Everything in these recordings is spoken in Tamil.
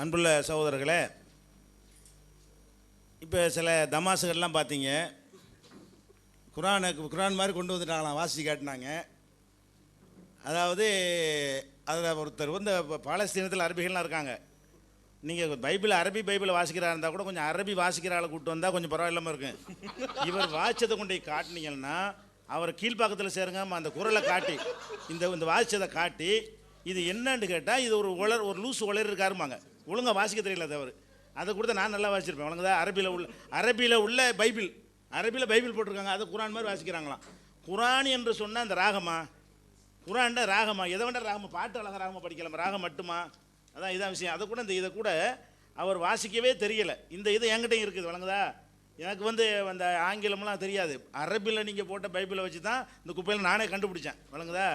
அன்புள்ள சகோதரர்களே, இப்போ சில தமாசுகள்லாம் பார்த்தீங்க, குரான் மாதிரி கொண்டு வந்துட்டாங்களாம், வாசி காட்டினாங்க. அதாவது அதில் ஒருத்தர் வந்து பாலஸ்தீனத்தில் அரபிகள்லாம் இருக்காங்க. நீங்கள் அரபி பைபிளை வாசிக்கிறா இருந்தால் கூட கொஞ்சம் அரபி வாசிக்கிற ஆளை கூப்பிட்டு வந்தால் கொஞ்சம் பரவாயில்லாமல் இருக்கும். இவர் வாசிச்சதை கொண்டு காட்டினீங்கன்னா அவரை கீழ்ப்பாக்கத்தில் சேருங்க, அந்த குரலை காட்டி இந்த வாசிச்சதை காட்டி இது என்னன்னு கேட்டால் இது ஒரு லூஸ் உளர் இருக்காருமாங்க, ஒழுங்காக வாசிக்க தெரியல தவறு. அதை கொடுத்தா நான் நல்லா வாசிச்சிருப்பேன். வழங்குதா? அரபியில் உள்ள அரபியில் பைபிள் போட்டிருக்காங்க, அதை குரான் மாதிரி வாசிக்கிறாங்களாம். குரான் என்று சொன்னால் அந்த ராகமா, குரான்டா ராகமா, எதை வேண்டாம் ராகமா, பாட்டு அழகாக ராகமாக படிக்கலாம், ராகம் மட்டுமா? அதான் இதான் விஷயம். அதை கூட இதை கூட அவர் வாசிக்கவே தெரியலை. இந்த இது என்கிட்டையும் இருக்குது. வழங்குதா? எனக்கு அந்த ஆங்கிலம்லாம் தெரியாது. அரபியில் நீங்கள் போட்ட பைபிளை வச்சு தான் இந்த குப்பையில் நானே கண்டுபிடிச்சேன். வழங்குதா?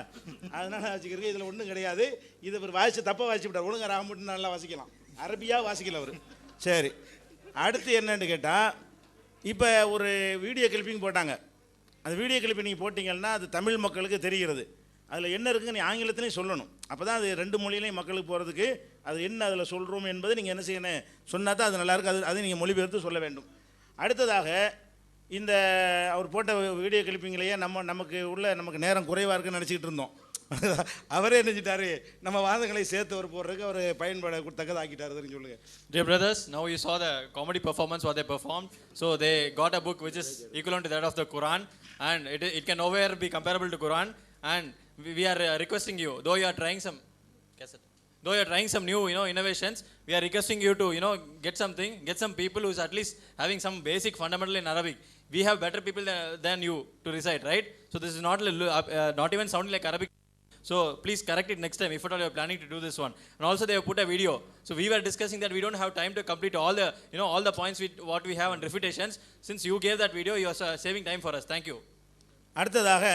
அதனால் வாசிக்கிறேன். இதில் ஒன்றும் கிடையாது. இது ஒரு வாசித்து தப்பாக வாசிச்சு விட்டார். ஒழுங்காக ராகம் மட்டும் நல்லா வாசிக்கலாம், அரபியாக வாசிக்கல அவர். சரி, அடுத்து என்னன்னு கேட்டால், இப்போ ஒரு வீடியோ கிளிப்பிங் போட்டாங்க. அந்த வீடியோ கிளிப்பிங் நீங்கள் போட்டிங்கன்னா அது தமிழ் மக்களுக்கு தெரிகிறது. அதில் என்ன இருக்குன்னு நீ ஆங்கிலத்திலையும் சொல்லணும். அப்போ தான் அது ரெண்டு மொழியிலையும் மக்களுக்கு போகிறதுக்கு அது என்ன அதில் சொல்கிறோம் என்பதை நீங்கள் என்ன செய்யணும், சொன்னால் தான் அது நல்லாயிருக்கு. அதை நீங்கள் மொழிபெயர்த்து சொல்ல வேண்டும். அடுத்ததாக இந்த அவர் போட்ட வீடியோ கிளிப்பிங்லேயே நமக்கு நேரம் குறைவாக இருக்குன்னு நினச்சிக்கிட்டு இருந்தோம். அவரே நினைச்சிட்டாரு நம்ம வாதங்களை சேர்த்து அவர் போடுறதுக்கு அவர் பயன்படத்தக்கதாக ஆக்கிட்டாரு. சொல்லுங்கள். Dear brothers, now you saw the comedy performance what they performed. So they got a book which is equivalent to that of the Quran, and it can nowhere be comparable to Quran. And we are requesting you, though you are trying some new innovations, we are requesting you to get some people who is at least having some basic fundamental in Arabic. We have better people than you to recite, right? So this is not even sounding like Arabic. So please correct it next time if at all you are planning to do this one. And also they have put a video. So we were discussing that we don't have time to complete all the points with what we have and refutations. Since you gave that video, you are saving time for us. Thank you. அடுத்ததாக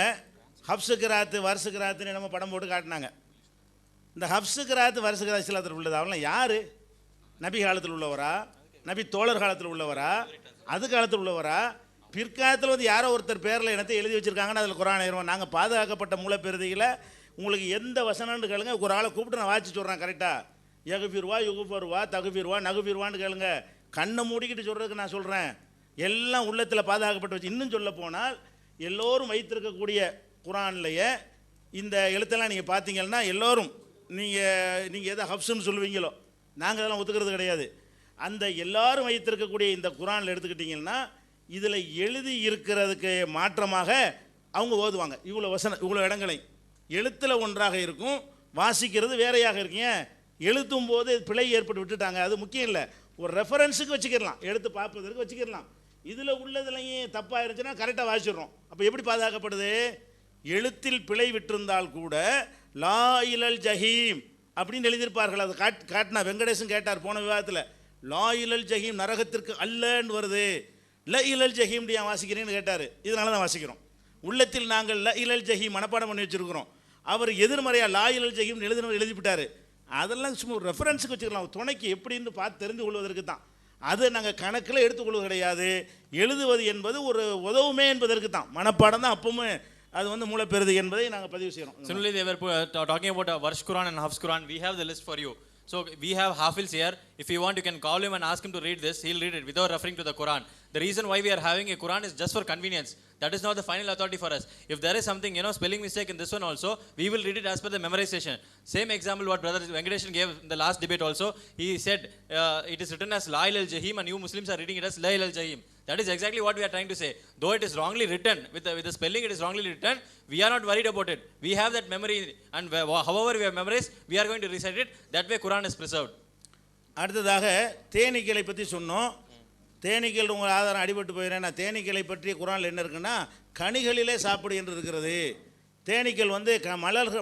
ஹப்ஸு கிராத்து வருஷ கிராத்துன்னு நம்ம படம் போட்டு காட்டினாங்க. இந்த ஹப்ஸு கிராத்து வருஷ கிராத்து சிலத்தில் உள்ளது அவங்களாம் யார்? நபி காலத்தில் உள்ளவரா, நபி தோழர் காலத்தில் உள்ளவரா, அது காலத்தில் உள்ளவரா, பிற்காலத்தில் யாரோ ஒருத்தர் பேரில் இனத்தை எழுதி வச்சுருக்காங்கன்னு அதில் குரான் ஏறுவோம். நாங்கள் பாதுகாக்கப்பட்ட மூலப்பெருதிகளை உங்களுக்கு எந்த வசனம்னு கேளுங்க, ஒரு ஆளை கூப்பிட்டு நான் வாட்சி சொல்கிறேன் கரெக்டாக. யகுஃபிர்வா யுகுஃபர்வா தகுஃபிர்வா நகுஃபிர்வான்னு கேளுங்க. கண்ணை மூடிக்கிட்டு சொல்கிறதுக்கு நான் சொல்கிறேன். எல்லாம் உள்ளத்தில் பாதுகாக்கப்பட்டு வச்சு. இன்னும் சொல்ல போனால் எல்லோரும் வைத்திருக்கக்கூடிய குரான்லையே இந்த எழுத்தெல்லாம் நீங்கள் பார்த்தீங்கன்னா எல்லோரும் நீங்கள் எதை ஹப்ஸுன்னு சொல்லுவீங்களோ நாங்கள் அதெல்லாம் ஒத்துக்கிறது கிடையாது. அந்த எல்லாரும் வைத்திருக்கக்கூடிய இந்த குரானில் எடுத்துக்கிட்டிங்கன்னா இதில் எழுதி இருக்கிறதுக்கு மாற்றமாக அவங்க ஓதுவாங்க. இவ்வளோ இடங்களை எழுத்தில் ஒன்றாக இருக்கும், வாசிக்கிறது வேறையாக இருக்கீங்க. எழுத்தும் போது பிழை ஏற்பட்டு விட்டுட்டாங்க. அது முக்கியம் இல்லை, ஒரு ரெஃபரன்ஸுக்கு வச்சுக்கிடலாம், எடுத்து பார்ப்பதற்கு வச்சுக்கிடலாம். இதில் உள்ளதுலையும் தப்பாக இருந்துச்சுன்னா கரெக்டாக வாசிடுறோம். அப்போ எப்படி பாதுகாக்கப்படுது? எழுத்தில் பிழை விட்டிருந்தால் கூட லா இலல் ஜஹீம் அப்படின்னு எழுதியிருப்பார்கள். அதை காட்டினா வெங்கடேசன் கேட்டார் போன விவாதத்தில், லா இலல் ஜஹீம் நரகத்திற்கு அல்லன்னு வருது, ல இலல் ஜஹீம் ஏன் வாசிக்கிறீங்கன்னு கேட்டார். இதனால தான் வாசிக்கிறோம். உள்ளத்தில் நாங்கள் ல இலல் ஜஹீம் மனப்பாடம் பண்ணி வச்சுருக்கிறோம். அவர் எதிர்மறையாக லா இலல் ஜஹீம் எழுதிவிட்டார். அதெல்லாம் சும்மா ஒரு ரெஃபரன்ஸுக்கு வச்சுக்கலாம், துணைக்கு எப்படின்னு பார்த்து தெரிந்து கொள்வதற்கு தான். அதை நாங்கள் கணக்கில் எடுத்துக்கொள்வது கிடையாது. எழுதுவது என்பது ஒரு உதவுமே என்பதற்கு தான். மனப்பாடம் தான் அப்பவுமே அது மூலப்பெறுது என்பதை நாங்கள் பதிவு செய்கிறோம். Similarly, they were talking about Varsh Quran and Hafs Quran. We have the list for you. So we have Hafiz here. If you want, you can call him and ask him to read this. He'll read it without referring to the Quran. The reason why we are having a Quran is just for convenience. That is not the final authority for us. If there is something, spelling mistake in this one also, we will read it as per the memorization. Same example what brother Venkadeshan gave in the last debate also. He said it is written as La ilal Jahim and you Muslims are reading it as La ilal Jahim. That is exactly what we are trying to say. Though it is wrongly written, with the spelling it is wrongly written, we are not worried about it. We have that memory, and however we have memorized, we are going to recite it. That way Quran is preserved. அடுத்ததாக தேனீக்களை பற்றி சொன்னோம். தேனீக்கள் உங்கள் ஆதாரம் அடிபட்டு போயிடுறேன். நான் தேனீக்களை பற்றி குரானில் என்ன இருக்குன்னா, கனிகளிலே சாப்பிடு என்று இருக்கிறது. தேனீக்கள்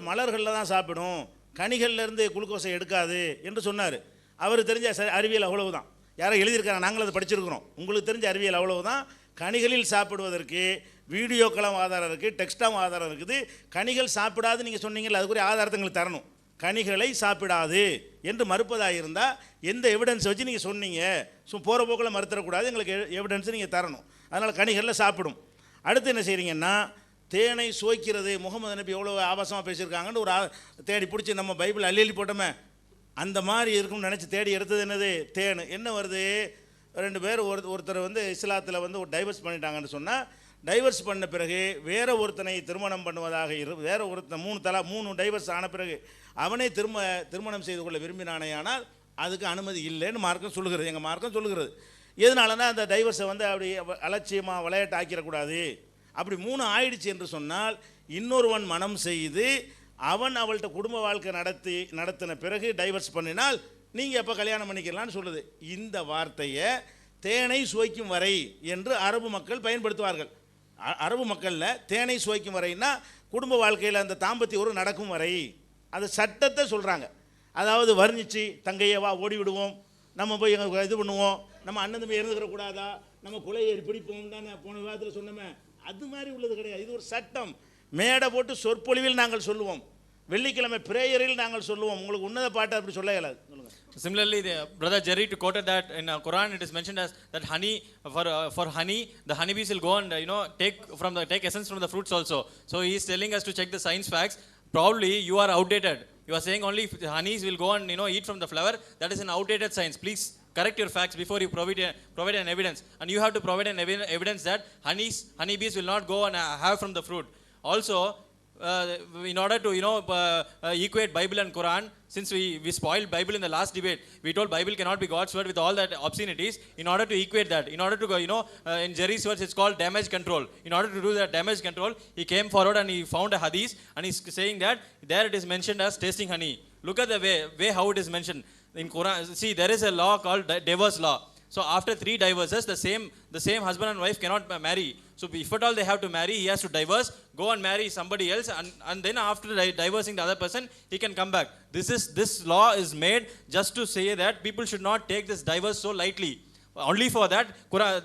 மலர்களில் தான் சாப்பிடும், கனிகள்லேருந்து குளுக்கோஸை எடுக்காது என்று சொன்னார். அவர் தெரிஞ்ச அறிவியல் அவ்வளவுதான். யாரோ எழுதியிருக்காங்க, நாங்களும் அதை படிச்சிருக்கிறோம். உங்களுக்கு தெரிஞ்ச அறிவியல் அவ்வளவுதான். கனிகளில் சாப்பிடுவதற்கு வீடியோக்களும் ஆதாரம் இருக்குது, டெக்ஸ்டாகவும் ஆதாரம் இருக்குது. கனிகள் சாப்பிடாது நீங்கள் சொன்னீங்கல்ல, அதுக்குரிய ஆதாரத்தை எங்களுக்கு தரணும். கனிகளை சாப்பிடாது என்று மறுப்பதாக இருந்தால் எந்த எவிடன்ஸ் வச்சு நீங்கள் சொன்னீங்க, போகிற போக்கில் மறுத்தரக்கூடாது, எங்களுக்கு எவிடன்ஸை நீங்கள் தரணும். அதனால் கனிகளில் சாப்பிடும். அடுத்து என்ன செய்கிறீங்கன்னா, தேனை சுவைக்கிறது. முகமது நபி எவ்வளோ ஆபாசமாக பேசியிருக்காங்கன்னு ஒரு தேடி பிடிச்சி நம்ம பைபிள் அள்ளி போட்டோமே, அந்த மாதிரி இருக்கும்னு நினச்சி தேடி எடுத்தது என்னது? தேன். என்ன வருது? 2 பேர் ஒருத்தர் வந்து இஸ்லாத்தில் வந்து ஒரு டைவர்ஸ் பண்ணிட்டாங்கன்னு சொன்னால், டைவர்ஸ் பண்ண பிறகு வேற ஒருத்தனை திருமணம் பண்ணுவதாக வேற ஒருத்தன் 3 டைவர்ஸ் ஆன பிறகு அவனே திருமணம் செய்து கொள்ள விரும்பினானேயானால் அதுக்கு அனுமதி இல்லைன்னு மார்க்கம் சொல்லுகிறது. எங்கள் மார்க்கம் சொல்லுகிறது. எதனாலனா அந்த டைவர்ஸை வந்து அப்படி அலட்சியமாக விளையாட்டு ஆக்கிடக்கூடாது. அப்படி 3 ஆயிடுச்சு என்று சொன்னால் இன்னொருவன் மனம் செய்து அவன் அவள்கிட்ட குடும்ப வாழ்க்கை நடத்தின பிறகு டைவர்ஸ் பண்ணினால் நீங்கள் எப்போ கல்யாணம் பண்ணிக்கலான்னு சொல்லுது. இந்த வார்த்தையை தேனை சுவைக்கும் வரை என்று அரபு மக்கள் பயன்படுத்துவார்கள். அரபு மக்களில் தேனை சுவைக்கும் வரைன்னா குடும்ப வாழ்க்கையில் அந்த தாம்பத்திய உறவு நடக்கும் வரை, அது சட்டத்தை சொல்கிறாங்க. அதாவது வர்ணிச்சு தங்கையவா ஓடி விடுவோம், நம்ம போய் இது பண்ணுவோம், நம்ம அண்ணன் தம்பி இறந்துக்கிற கூடாதா, நம்ம குலையை பிடிப்போம் தானே போன விவாதத்தில் சொன்னோமே, அது மாதிரி உள்ளது கிடையாது. இது ஒரு சட்டம். மேடை போட்டு சொற்பொழிவில் நாங்கள் சொல்லுவோம், வெள்ளிக்கிழமை பிரேயரில் நாங்கள் சொல்லுவோம். உங்களுக்கு உன்னத பாட்டு அப்படி சொல்ல இயலாது. Similarly, brother Jerry quoted that in Quran it is mentioned as that honey for honey the honeybees will go and take essence from the fruits also. So he is telling us to check the science facts. Probably you are outdated. You are saying only honeys will go and eat from the flower. That is an outdated science. Please correct your facts before you provide an evidence. And you have to provide an evidence that honeybees will not go and have from the fruit. Also, in order to equate Bible and Quran, since we spoiled Bible in the last debate, we told Bible cannot be God's word with all that obscenities. In order to equate that, in order to go, in Jerry's words it's called damage control. In order to do that damage control, he came forward and he found a hadith and he's saying that there it is mentioned as tasting honey. Look at the way how it is mentioned in Quran. See, there is a law called divorce law. So after 3 divorces, the same husband and wife cannot marry. So if at all they have to marry, he has to divorce, go and marry somebody else, and then after divorcing the other person, he can come back. This law is made just to say that people should not take this divorce so lightly. Only for that,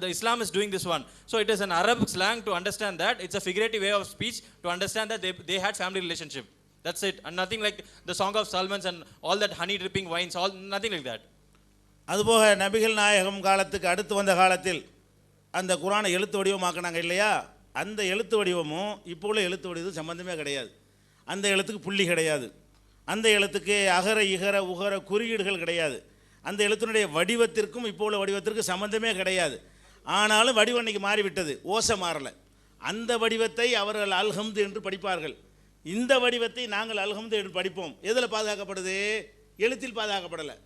the Islam is doing this one. So it is an Arab slang to understand that it's a figurative way of speech to understand that they had family relationship. That's it, and nothing like the Song of Solomon and all that honey dripping wines, nothing like that. அதுபோக நபிகள் நாயகம் காலத்துக்கு அடுத்து வந்த காலத்தில் அந்த குரானை எழுத்து வடிவமாக்கினாங்க இல்லையா, அந்த எழுத்து வடிவமும் இப்போ உள்ள எழுத்து வடிவம் சம்பந்தமே கிடையாது. அந்த எழுத்துக்கு புள்ளி கிடையாது, அந்த எழுத்துக்கு அகர இகர உகர குறியீடுகள் கிடையாது, அந்த எழுத்தினுடைய வடிவத்திற்கும் இப்போ உள்ள வடிவத்திற்கு சம்பந்தமே கிடையாது. ஆனாலும் வடிவம் இன்னைக்கு மாறிவிட்டது, ஓசை மாறலை. அந்த வடிவத்தை அவர்கள் அல்ஹம்து என்று படிப்பார்கள், இந்த வடிவத்தை நாங்கள் அல்ஹம்து என்று படிப்போம். எதில் பாதுகாக்கப்படுது? எழுத்தில் பாதுகாக்கப்படலை,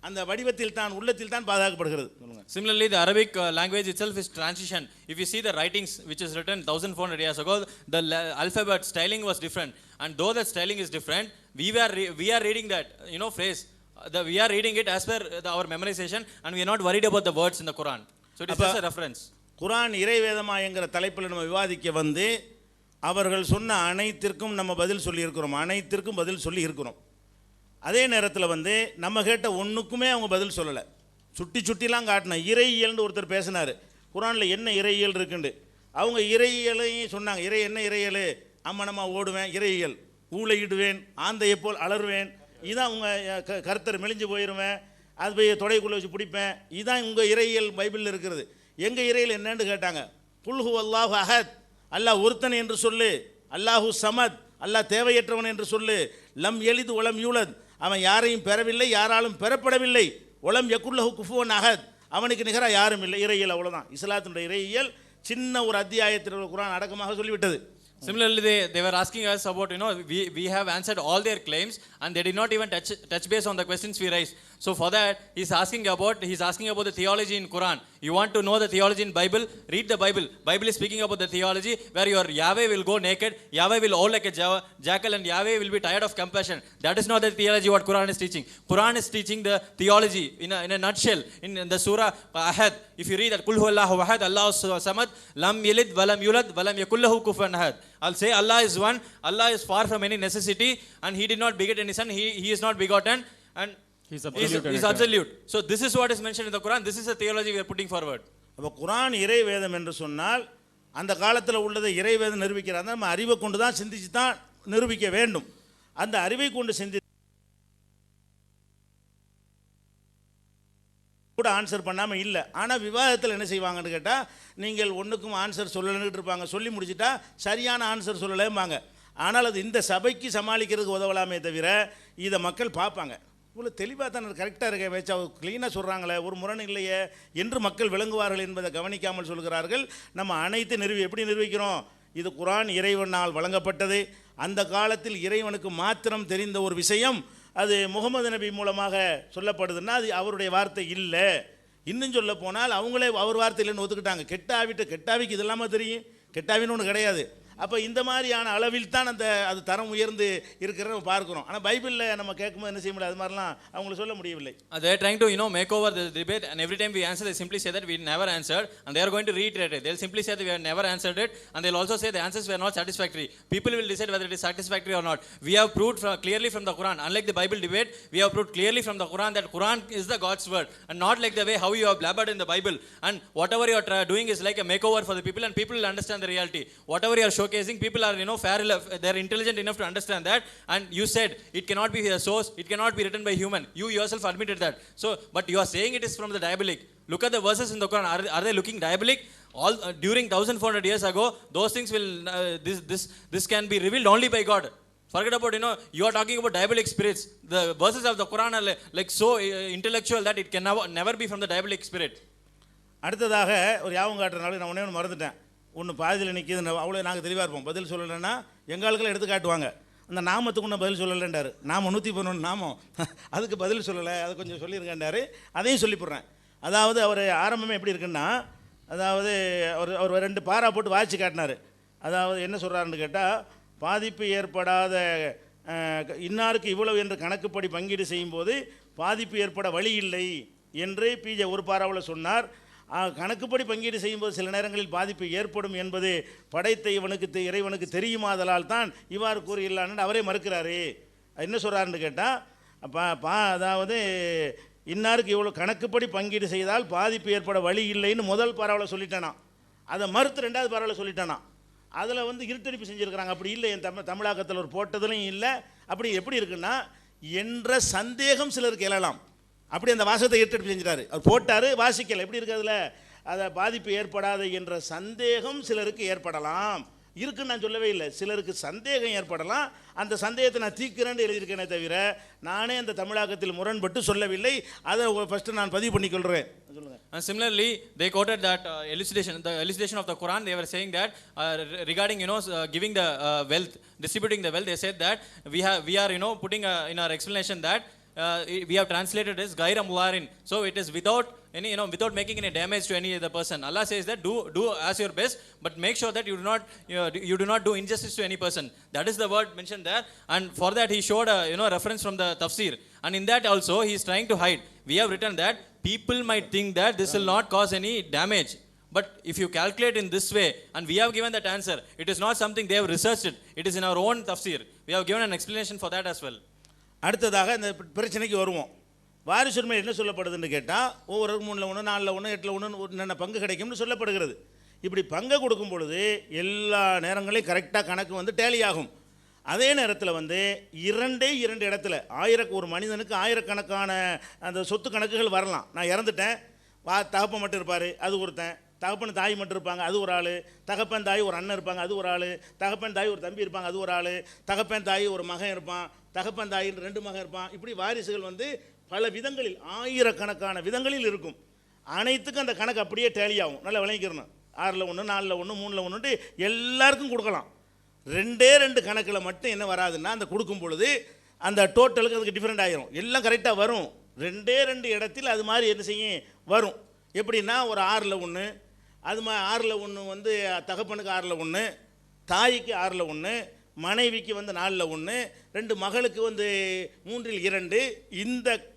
அந்த வடிவத்தில் தான், உள்ளத்தில் தான் பாதுகாக்கப்படுகிறது. Similarly, the Arabic language itself is transition. If you see the writings which is written 1400 years ago, the alphabet styling was different, and though that styling is different, we are reading that phrase, we are reading it as per our memorization, and we are not worried about the words in the Quran. So it is just a reference. குரான் இறைவேதமா என்கிற தலைப்பில் நம்ம விவாதிக்க வந்து அவர்கள் சொன்ன அனைத்திற்கும் நம்ம பதில் சொல்லி இருக்கிறோம், அனைத்திற்கும் பதில் சொல்லி இருக்கிறோம். அதே நேரத்தில் வந்து நம்ம கேட்ட ஒன்றுக்குமே அவங்க பதில் சொல்லலை, சுட்டிலாம் காட்டினோம். இறையியல்னு ஒருத்தர் பேசினார், குரானில் என்ன இறையியல் இருக்குண்டு. அவங்க இறையியலையும் சொன்னாங்க. என்ன இறையியல்? அம்மனமாக ஓடுவேன் இறையியல், ஊழையிடுவேன், ஆந்தையை போல் அலறுவேன், இதான் உங்கள் கர்த்தர் மெலிஞ்சு போயிடுவேன், அது போய் தொடைக்குள்ளே வச்சு பிடிப்பேன், இதுதான் உங்கள் இறையியல் பைபிளில் இருக்கிறது. எங்கள் இறையியல் என்னன்னு கேட்டாங்க. குல்ஹு அல்லாஹு அஹத், அல்லாஹ் ஒருத்தன் என்று சொல்லு, அல்லாஹு சமத், அல்லாஹ் தேவையற்றவன் என்று சொல்லு, லம் எலிது ஒலம் யூலத், அவன் யாரையும் பெறவில்லை, யாராலும் பெறப்படவில்லை, ஒலம் யகுல்லஹு குஃபுவன் அஹத், அவனுக்கு நிகராக யாரும் இல்லை. இறையியல் அவ்வளோதான். இஸ்லாத்தினுடைய இறையியல் சின்ன ஒரு அத்தியாயத்தில் குர்ஆன் அடக்கமாக சொல்லிவிட்டது. Similarly, they were asking us about, we have answered all their claims and they did not even touch base on the questions we raised. So for that, he's asking about the theology in Quran. You want to know the theology in Bible? Read the Bible. Bible is speaking about the theology where your Yahweh will go naked, Yahweh will howl like a jackal, and Yahweh will be tired of compassion. That is not the theology what Quran is teaching. Quran is teaching the theology in a nutshell. In the surah Ahad, if you read that, Qul huwallahu ahad, Allahu samad, lam yalid walam yulad walam yakul lahu kufuwan ahad. I'll say Allah is one, Allah is far from any necessity, and He did not beget any son, He is not begotten, and He's absolute. So this is what is mentioned in the Quran. This is the theology we are putting forward. அப்போ குரான் இறைவேதம் என்று சொன்னால் அந்த காலத்தில் உள்ளதை இறைவேதம் நிரூபிக்கிறாங்க. நம்ம அறிவை கொண்டு தான் சிந்திச்சு தான் நிரூபிக்க வேண்டும். அந்த அறிவை கொண்டு சிந்தி கூட ஆன்சர் பண்ணாமல் இல்லை. ஆனால் விவாதத்தில் என்ன செய்வாங்கன்னு கேட்டால், நீங்கள் ஒன்றுக்கும் ஆன்சர் சொல்லணுன்ட்டு இருப்பாங்க, சொல்லி முடிச்சுட்டா சரியான ஆன்சர் சொல்லலேம்பாங்க. ஆனால் அது இந்த சபைக்கு சமாளிக்கிறதுக்கு உதவலாமே தவிர இதை மக்கள் பார்ப்பாங்க. இவ்வளோ தெளிவாக தானே கரெக்டாக இருக்க வச்சு அவர் க்ளீனாக சொல்கிறாங்களே, ஒரு முரண் இல்லையே என்று மக்கள் விளங்குவார்கள் என்பதை கவனிக்காமல் சொல்கிறார்கள். நம்ம அனைத்து எப்படி நிரூபிக்கிறோம்? இது குர்ஆன் இறைவனால் வழங்கப்பட்டது. அந்த காலத்தில் இறைவனுக்கு மாத்திரம் தெரிந்த ஒரு விஷயம், அது முகமது நபி மூலமாக சொல்லப்படுதுன்னா அது அவருடைய வார்த்தை இல்லை. இன்னும் சொல்ல போனால் அவங்களே அவர் வார்த்தை இல்லைன்னு ஒத்துக்கிட்டாங்க. கெட்டாவிக்கு இது இல்லாமல் தெரியும், கெட்டாவின்னு ஒன்று கிடையாது. அப்போ இந்த மாதிரியான அளவில் தான் அது தரம் உயர்ந்து இருக்கிறத நம்ம பார்க்குறோம். ஆனால் பைபிளில் நம்ம கேட்கும்போது என்ன செய்ய முடியாது, அது மாதிரிலாம் அவங்களுக்கு சொல்ல முடியவில்லை. They are trying to make over the debate, and every time we answer they simply say that we never answered, and they are going to reiterate it. They'll simply say that we have never answered it, and they'll also say the answers were not satisfactory. People will decide whether it is satisfactory or not. We have proved clearly from the Quran, unlike the Bible debate, we have proved clearly from the Quran that Quran is the God's word, and not like the way how you have blabbered in the Bible. And whatever you are doing is like a makeover for the people, and people will understand the reality. Whatever you are showcasing, people are fair enough, they are intelligent enough to understand that. And you said it cannot be a source, it cannot be written by human. You yourself admitted that. So but you are saying it is from the diabolic. Look at the verses in the Quran. Are they looking diabolic? All during 1400 years ago, those things will this can be revealed only by God. Forget about you are talking about diabolic spirits. The verses of the Quran are like so intellectual that it can never be from the diabolic spirit. அடுத்ததாக ஒரு யாவும் காட்டுறதுனால நான் ஒன்று மறந்துட்டேன். ஒன்று பாதியில் நிற்கிது, அவ்வளோ நாங்கள் தெளிவாக இருப்போம். பதில் சொல்லலைன்னா எங்களுக்கெல்லாம் எடுத்து காட்டுவாங்க. அந்த நாமத்துக்கு ஒன்று பதில் சொல்லலைன்றார். நாமம் 111 நாமம், அதுக்கு பதில் சொல்லலை, அதை கொஞ்சம் சொல்லியிருக்கேன்டார். அதையும் சொல்லிவிட்றேன். அதாவது அவர் ஆரம்பமே எப்படி இருக்குன்னா, அதாவது அவர் 2 பாரா போட்டு வாய்ச்சி காட்டினார். அதாவது என்ன சொல்கிறாருன்னு கேட்டால், பாதிப்பு ஏற்படாத இன்னாருக்கு இவ்வளவு என்று கணக்குப்படி பங்கீடு செய்யும்போது பாதிப்பு ஏற்பட வழி இல்லை என்று பிஜே ஒரு பாராவில் சொன்னார். கணக்குப்படி பங்கீடு செய்யும்போது சில நேரங்களில் பாதிப்பு ஏற்படும் என்பது படைத்த இறைவனுக்கு தெரியுமாதலால் தான் இவ்வாறு கூறியில்லான்னு அவரே மறுக்கிறாரு. என்ன சொல்கிறாருன்னு கேட்டால், அதாவது இன்னாருக்கு இவ்வளோ கணக்குப்படி பங்கீடு செய்தால் பாதிப்பு ஏற்பட வழி இல்லைன்னு முதல் பாராவில் சொல்லிட்டானா, அதை மறுத்து 2வது பாராவில் சொல்லிட்டானா. அதில் இருட்டடிப்பு செஞ்சுருக்கிறாங்க. அப்படி இல்லை, என் தமிழாக்கத்தில் ஒரு போட்டதுலையும் இல்லை. அப்படி எப்படி இருக்குன்னா, என்ற சந்தேகம் சிலருக்கு எழலாம். அப்படி அந்த வாசகத்தை இருட்டடிப்பு செஞ்சிட்டாரு. அவர் போட்டார், வாசிக்கலை. எப்படி இருக்குது அதில், அதை பாதிப்பு ஏற்படாது என்ற சந்தேகம் சிலருக்கு ஏற்படலாம். இருக்குன்னு நான் சொல்லவே இல்லை, சிலருக்கு சந்தேகம் ஏற்படலாம். அந்த சந்தேகத்தை நான் தீர்க்கிறேன்னு எழுதியிருக்கேனே தவிர நானே அந்த தமிழாக்கத்தில் முரண்பட்டு சொல்லவில்லை. அதை ஃபஸ்ட்டு நான் பதிவு பண்ணிக்கொள்கிறேன். சொல்லுங்கள். And similarly, they quoted that elucidation of the Quran. They were saying that regarding giving the wealth, distributing the wealth, they said that we are putting in our explanation that we have translated as gaira mularin, so it is without any without making any damage to any other person. Allah says that do as your best, but make sure that you do not do injustice to any person. That is the word mentioned there, and for that he showed a reference from the tafsir, and in that also he is trying to hide. We have written that people might think that this will not cause any damage, but if you calculate in this way, and we have given that answer, it is not something they have researched it is in our own tafsir. We have given an explanation for that as well. அடுத்ததாக இந்த பிரச்சனைக்கு வருவோம். வாரிசுரிமை என்ன சொல்லப்படுதுன்னு கேட்டால், ஒவ்வொரு 3ல் 1 4ல் 1 8ல் 1 என்னென்ன பங்கு கிடைக்கும்னு சொல்லப்படுகிறது. இப்படி பங்கை கொடுக்கும் பொழுது எல்லா நேரங்களையும் கரெக்டாக கணக்கு டேலி ஆகும். அதே நேரத்தில் 2 இடத்துல ஒரு மனிதனுக்கு ஆயிரக்கணக்கான அந்த சொத்து கணக்குகள் வரலாம். நான் இறந்துட்டேன், தகப்பன் மட்டும் இருப்பார், அது ஒருத்தன். தகப்பன் தாய் மட்டும் இருப்பாங்க, அது ஒரு ஆள். தகப்பன் தாய் ஒரு அண்ணன் இருப்பாங்க, அது ஒரு ஆள். தகப்பன் தாய் ஒரு தம்பி இருப்பாங்க, அது ஒரு ஆள். தகப்பன் தாய் ஒரு மகன் இருப்பான், தகப்பன் தாயின் 2 மகன் இருப்பான். இப்படி வாரிசுகள் பல விதங்களில் ஆயிரக்கணக்கான விதங்களில் இருக்கும். அனைத்துக்கும் அந்த கணக்கு அப்படியே டேலியாகும். நல்லா விளங்கிக்கிறணும். 6ல் 1 4ல் 1 3ல் 1 எல்லாருக்கும் கொடுக்கலாம். 2 கணக்கில் மட்டும் என்ன வராதுன்னா, அந்த கொடுக்கும் பொழுது அந்த டோட்டலுக்கு அதுக்கு டிஃப்ரெண்ட் ஆகிரும். எல்லாம் கரெக்டாக வரும். 2 இடத்தில் அது மாதிரி என்ன செய்யும் வரும். எப்படின்னா, ஒரு 6ல் 1, அது மாதிரி 6ல் 1 தகப்பனுக்கு 6ல் 1, தாய்க்கு 6ல் 1, மனைவிக்கு 4ல் 1, 2 மகளுக்கு 3ல் 2.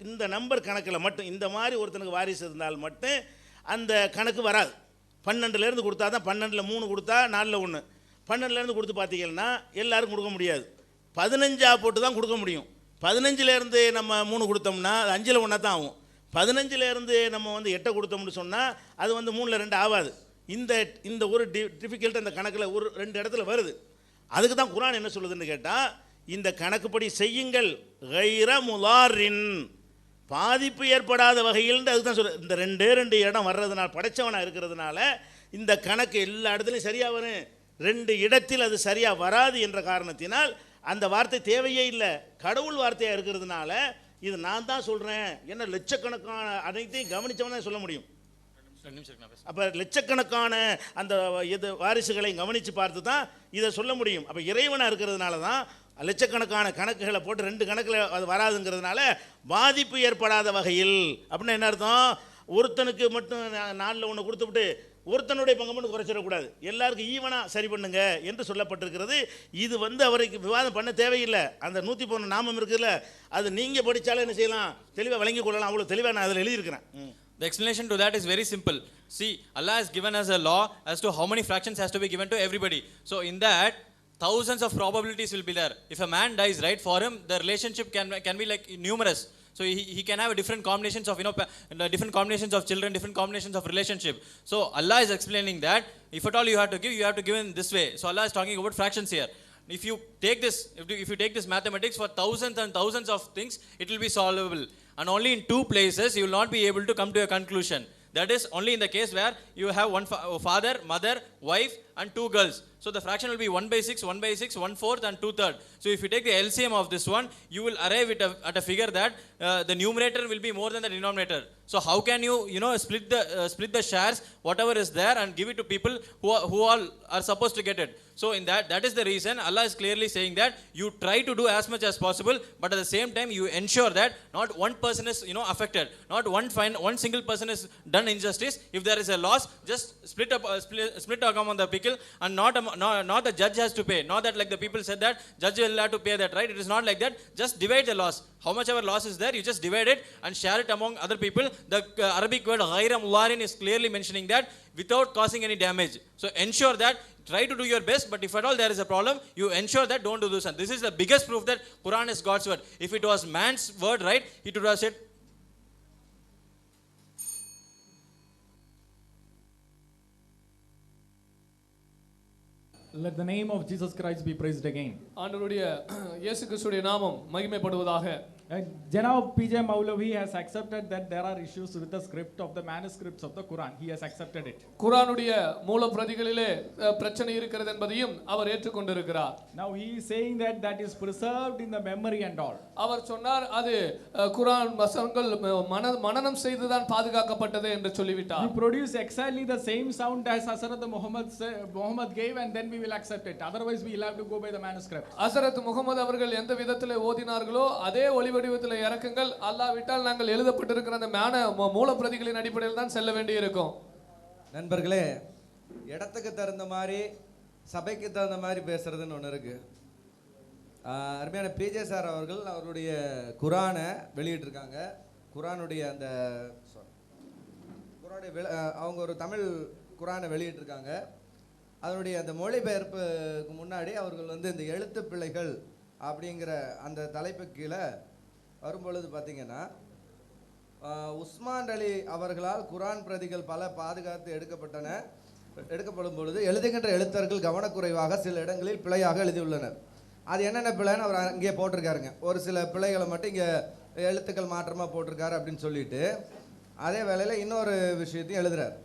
இந்த நம்பர் கணக்கில் மட்டும் இந்த மாதிரி ஒருத்தனுக்கு வாரிசு இருந்தால் மட்டும் அந்த கணக்கு வராது. 12லேருந்து கொடுத்தா தான், 12ல் 3 கொடுத்தா 4ல் 1, 12லேருந்து கொடுத்து பார்த்தீங்கன்னா எல்லாருக்கும் கொடுக்க முடியாது. 15 போட்டு தான் கொடுக்க முடியும். 15லேருந்து நம்ம 3 கொடுத்தோம்னா அது 5ல் 1 தான் ஆகும். 15லேருந்து நம்ம 8 கொடுத்தோம்னு சொன்னால் அது 3ல் 2 ஆகாது. இந்த ஒரு டிஃபிகல்ட் அந்த கணக்கில் ஒரு 2 இடத்துல வருது. அதுக்கு தான் குர்ஆன் என்ன சொல்லுதுன்னு கேட்டால், இந்த கணக்குப்படி செய்யுங்கள், கைர முலாரின், பாதிப்பு ஏற்படாத வகையில். அதுக்கு தான் சொல்லுது. இந்த 2 இடம் வர்றதுனால, படைச்சவனாக இருக்கிறதுனால இந்த கணக்கு எல்லா இடத்துலையும் சரியாக வரும். 2 இடத்தில் அது சரியாக வராது என்ற காரணத்தினால் அந்த வார்த்தை தேவையே இல்லை. கடவுள் வார்த்தையாக இருக்கிறதுனால இது நான் தான் சொல்கிறேன், என்ன லட்சக்கணக்கான அனைத்தையும் கவனித்தவனே சொல்ல முடியும். அப்போ லட்சக்கணக்கான அந்த வாரிசுகளை கவனித்து பார்த்து தான் இதை சொல்ல முடியும். அப்போ இறைவனாக இருக்கிறதுனால தான் லட்சக்கணக்கான கணக்குகளை போட்டு 2 கணக்கில் அது வராதுங்கிறதுனால பாதிப்பு ஏற்படாத வகையில். அப்படின்னா என்ன அர்த்தம்? ஒருத்தனுக்கு மட்டும் 4ல் 1 கொடுத்துவிட்டு ஒருத்தனுடைய பங்கு மட்டும் குறைச்சிடக்கூடாது, எல்லாருக்கும் ஈவனாக சரி பண்ணுங்க என்று சொல்லப்பட்டிருக்கிறது. இது அவருக்கு விவாதம் பண்ண தேவையில்லை. அந்த 113 நாமம் இருக்குதுல்ல, அது நீங்கள் படித்தாலும் என்ன செய்யலாம், தெளிவாக விளங்கி கொள்ளலாம். அவ்வளோ தெளிவாக நான் அதில் எழுதியிருக்கிறேன். The explanation to that is very simple. See, Allah has given us a law as to how many fractions has to be given to everybody. So in that, thousands of probabilities will be there. If a man dies, right, for him the relationship can be like numerous. So he can have different combinations of different combinations of children, different combinations of relationship. So Allah is explaining that if at all you have to give in this way. So Allah is talking about fractions here. If you take this, if you take this mathematics for thousands and thousands of things, it will be solvable. And only in 2 places you will not be able to come to a conclusion. That is only in the case where you have one father, mother, wife and 2 girls. So the fraction will be 1/6, 1/6, 1/4 and 2/3. So if you take the LCM of this one, you will arrive at a figure that the numerator will be more than the denominator. So how can you split the shares whatever is there and give it to people who all are supposed to get it? So in that is the reason Allah is clearly saying that you try to do as much as possible, but at the same time you ensure that not one person is affected, not one single person is done injustice. If there is a loss, just split among the people, and not the judge has to pay. Not that like the people said that judge will have to pay that, right? It is not like that. Just divide the loss. How much ever loss is there, you just divide it and share it among other people. The Arabic word ghayra mudarin is clearly mentioning that without causing any damage. So ensure that, try to do your best, but if at all there is a problem, you ensure that don't do this. And this is the biggest proof that Quran is God's word. If it was man's word, right, he would have said, let the name of Jesus Christ be praised again. ஆண்டவருடைய இயேசு கிறிஸ்துவின் நாமம் மகிமைப்படுவதாக. Janab PJ Maulavi has accepted that there are issues with the script of the manuscripts of the Quran. He has accepted it. குர்ஆனுடைய மூல பிரதிகளிலே பிரச்சனை இருக்கிறது என்பதையும் அவர் ஏற்றுக்கொண்டிருக்கிறார். Now he is saying that that is preserved in the memory and all. அவர் சொன்னார் அது குர்ஆன் வசனங்கள் மனனம் செய்துதான் பாதுகாக்கப்பட்டது என்று சொல்லிவிட்டார். You produce exactly the same sound as Hazrat Muhammad gave and then we will accept it. Otherwise we will have to go by the manuscript. ஹஸரத் முஹம்மது அவர்கள் எந்த விதத்திலே ஓதினார்களோ அதே வடிவத்தில் இறக்குங்கள், அல்லாவிட்டால் நாங்கள் எழுதப்பட்டிருக்கிற அந்த மூல பிரதிகளின் அடிப்படையில் தான் செல்ல வேண்டி இருக்கும். நண்பர்களே, இடத்துக்கு தகுந்த மாதிரி சபைக்கு தகுந்த மாதிரி பேசுறதுன்னு ஒன்று இருக்கு. அருமையான பிஜே சார் அவர்கள் அவருடைய குரானை வெளியிட்டிருக்காங்க. குரானுடைய அந்த அவங்க ஒரு தமிழ் குரானை வெளியிட்டிருக்காங்க. அதனுடைய அந்த மொழிபெயர்ப்புக்கு முன்னாடி அவர்கள் இந்த எழுத்து பிழைகள் அப்படிங்கிற அந்த தலைப்பு கீழே வரும்பொழுது பார்த்தீங்கன்னா, உஸ்மான் அலி அவர்களால் குரான் பிரதிகள் பல பாதுகாத்து எடுக்கப்படும் பொழுது எழுதுகின்ற எழுத்தர்கள் கவனக்குறைவாக சில இடங்களில் பிழையாக எழுதியுள்ளனர். அது என்னென்ன பிழைன்னு அவர் அங்கே போட்டிருக்காருங்க. ஒரு சில பிழைகளை மட்டும் இங்கே எழுத்துக்கள் மாற்றமாக போட்டிருக்காரு அப்படின்னு சொல்லிட்டு, அதே வேளையில் இன்னொரு விஷயத்தையும் எழுதுறாரு.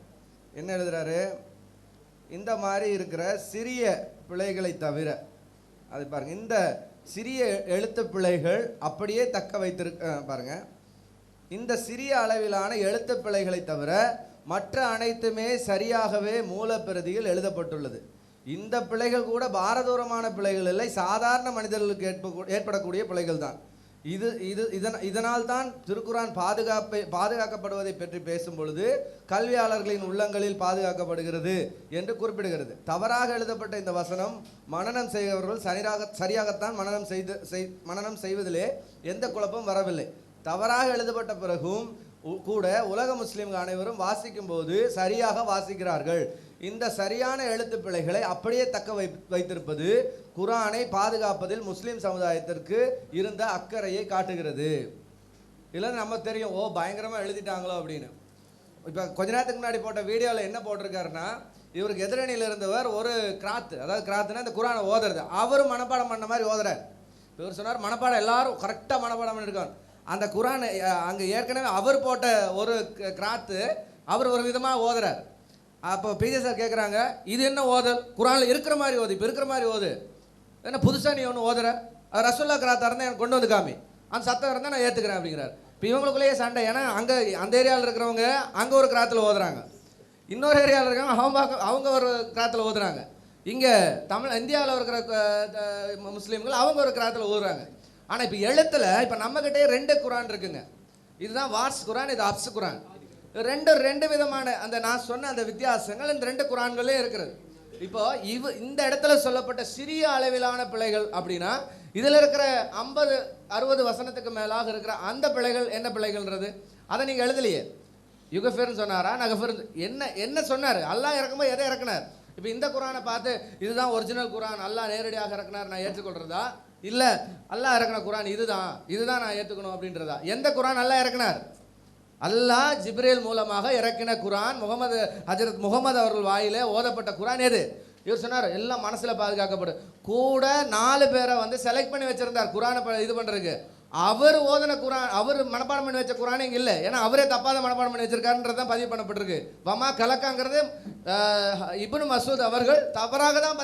என்ன எழுதுறாரு? இந்த மாதிரி இருக்கிற சிறிய பிழைகளை தவிர, அது பாருங்க, இந்த சிறிய எழுத்து பிழைகள் அப்படியே தக்க பாருங்க, இந்த சிறிய அளவிலான எழுத்து பிழைகளை தவிர மற்ற அனைத்துமே சரியாகவே மூலப்பிரதியில் எழுதப்பட்டுள்ளது. இந்த பிழைகள் கூட பாரதூரமான பிழைகள் இல்லை, சாதாரண மனிதர்களுக்கு ஏற்படக்கூடிய பிழைகள் தான். இதனால் தான் திருக்குரான் பாதுகாக்கப்படுவதை பற்றி பேசும் பொழுது கல்வியாளர்களின் உள்ளங்களில் பாதுகாக்கப்படுகிறது என்று குறிப்பிடுகிறது. தவறாக எழுதப்பட்ட இந்த வசனம் மனனம் செய்கிறவர்கள் சரியாகத்தான் மனனம் செய்வதிலே எந்த குழப்பம் வரவில்லை. தவறாக எழுதப்பட்ட பிறகும் கூட உலக முஸ்லிம்கள் அனைவரும் வாசிக்கும் போது சரியாக வாசிக்கிறார்கள். இந்த சரியான எழுத்து பிழைகளை அப்படியே தக்க வைத்திருப்பது குரானை பாதுகாப்பதில் முஸ்லிம் சமுதாயத்திற்கு இருந்த அக்கறையை காட்டுகிறது. இல்லை நம்ம தெரியும், ஓ பயங்கரமாக எழுதிட்டாங்களோ அப்படின்னு. இப்போ கொஞ்ச நேரத்துக்கு முன்னாடி போட்ட வீடியோவில் என்ன போட்டிருக்காருன்னா, இவருக்கு எதிரணியில் இருந்தவர் ஒரு கிராத்து, அதாவது கிராத்துனா இந்த குரானை ஓதுறது, அவரும் மனப்பாடம் பண்ண மாதிரி ஓதுறார். இவர் சொன்னார் மனப்பாடம் எல்லாரும் கரெக்டாக மனப்பாடம் பண்ணியிருக்காங்க. அந்த குரான் அங்கே ஏற்கனவே அவர் போட்ட ஒரு கிராத்து அவர் ஒரு விதமாக ஓதுறார். அப்போ பிஜே சார் கேட்குறாங்க, இது என்ன ஓதல்? குரானில் இருக்கிற மாதிரி ஓது, இப்போ இருக்கிற மாதிரி ஓது, என்ன புதுசாக நீ ஒன்று ஓதுற? ரசூல்லா கிராத்தாக இருந்தால் எனக்கு கொண்டு வந்து காமி. அந்த சத்தம் இருந்தால் நான் ஏற்றுக்கிறேன் அப்படிங்கிறார். இப்போ இவங்களுக்குள்ளேயே சண்டை. ஏன்னா அங்கே அந்த ஏரியாவில் இருக்கிறவங்க அங்கே ஒரு கிராத்தில் ஓதுறாங்க, இன்னொரு ஏரியாவில் இருக்கிறவங்க அவங்க ஒரு கிராத்தில் ஓதுறாங்க. இங்கே இந்தியாவில் இருக்கிற முஸ்லீம்கள் அவங்க ஒரு கிராத்தில் ஓதுறாங்க. ஆனால் இப்போ எழுத்தில் இப்போ நம்மக்கிட்டே 2 குரான் இருக்குங்க. இதுதான் வார்ஸ் குரான், இது ஹப்ஸ் குரான். ரெண்டு விதமான அந்த நான் சொன்ன அந்த வித்தியாசங்கள் இந்த 2 குரான்களே இருக்கிறது. இப்போ இந்த இடத்துல சொல்லப்பட்ட சிறிய அளவிலான பிழைகள் அப்படின்னா இதில் இருக்கிற 50-60 வசனத்துக்கு மேலாக இருக்கிற அந்த பிழைகள் என்ன பிழைகள்ன்றது அதை நீங்கள் எழுதலையே. யுகஃபிர்னு சொன்னாரா நகஃபிர் என்ன சொன்னார்? அல்லாஹ் இறக்கும்போது எதை இறக்குனார்? இப்போ இந்த குரானை பார்த்து இதுதான் ஒரிஜினல் குரான், அல்லாஹ் நேரடியாக இறக்குனார் நான் ஏற்றுக்கொள்றதா, இல்லை அல்லாஹ் இறக்குன குரான் இதுதான் நான் ஏற்றுக்கணும் அப்படின்றதா? எந்த குரான் அல்லாஹ் இறக்குனார்? அல்லாஹ் ஜிப்ரீல் மூலமாக இறக்கின குரான், ஹஜரத் முகமது அவர்கள் வாயிலே ஓதப்பட்ட குரான் எது? இவர் சொன்னார் எல்லாம் மனசில் பாதுகாக்கப்படும். கூட 4 பேரை வந்து செலக்ட் பண்ணி வச்சிருந்தார் குரானை இது பண்ணுறதுக்கு. அவர் ஓதன குரான், அவர் மனப்பாடம் பண்ணி வச்ச குரானே இங்கே இல்லை. ஏன்னா அவரே தப்பாத மனப்பாடம் பண்ணி வச்சிருக்காருன்றதான் பதிவு பண்ணப்பட்டிருக்கு. வமா கலக்காங்கிறது இப்னு மசூத் அவர்கள் தவறாக தான்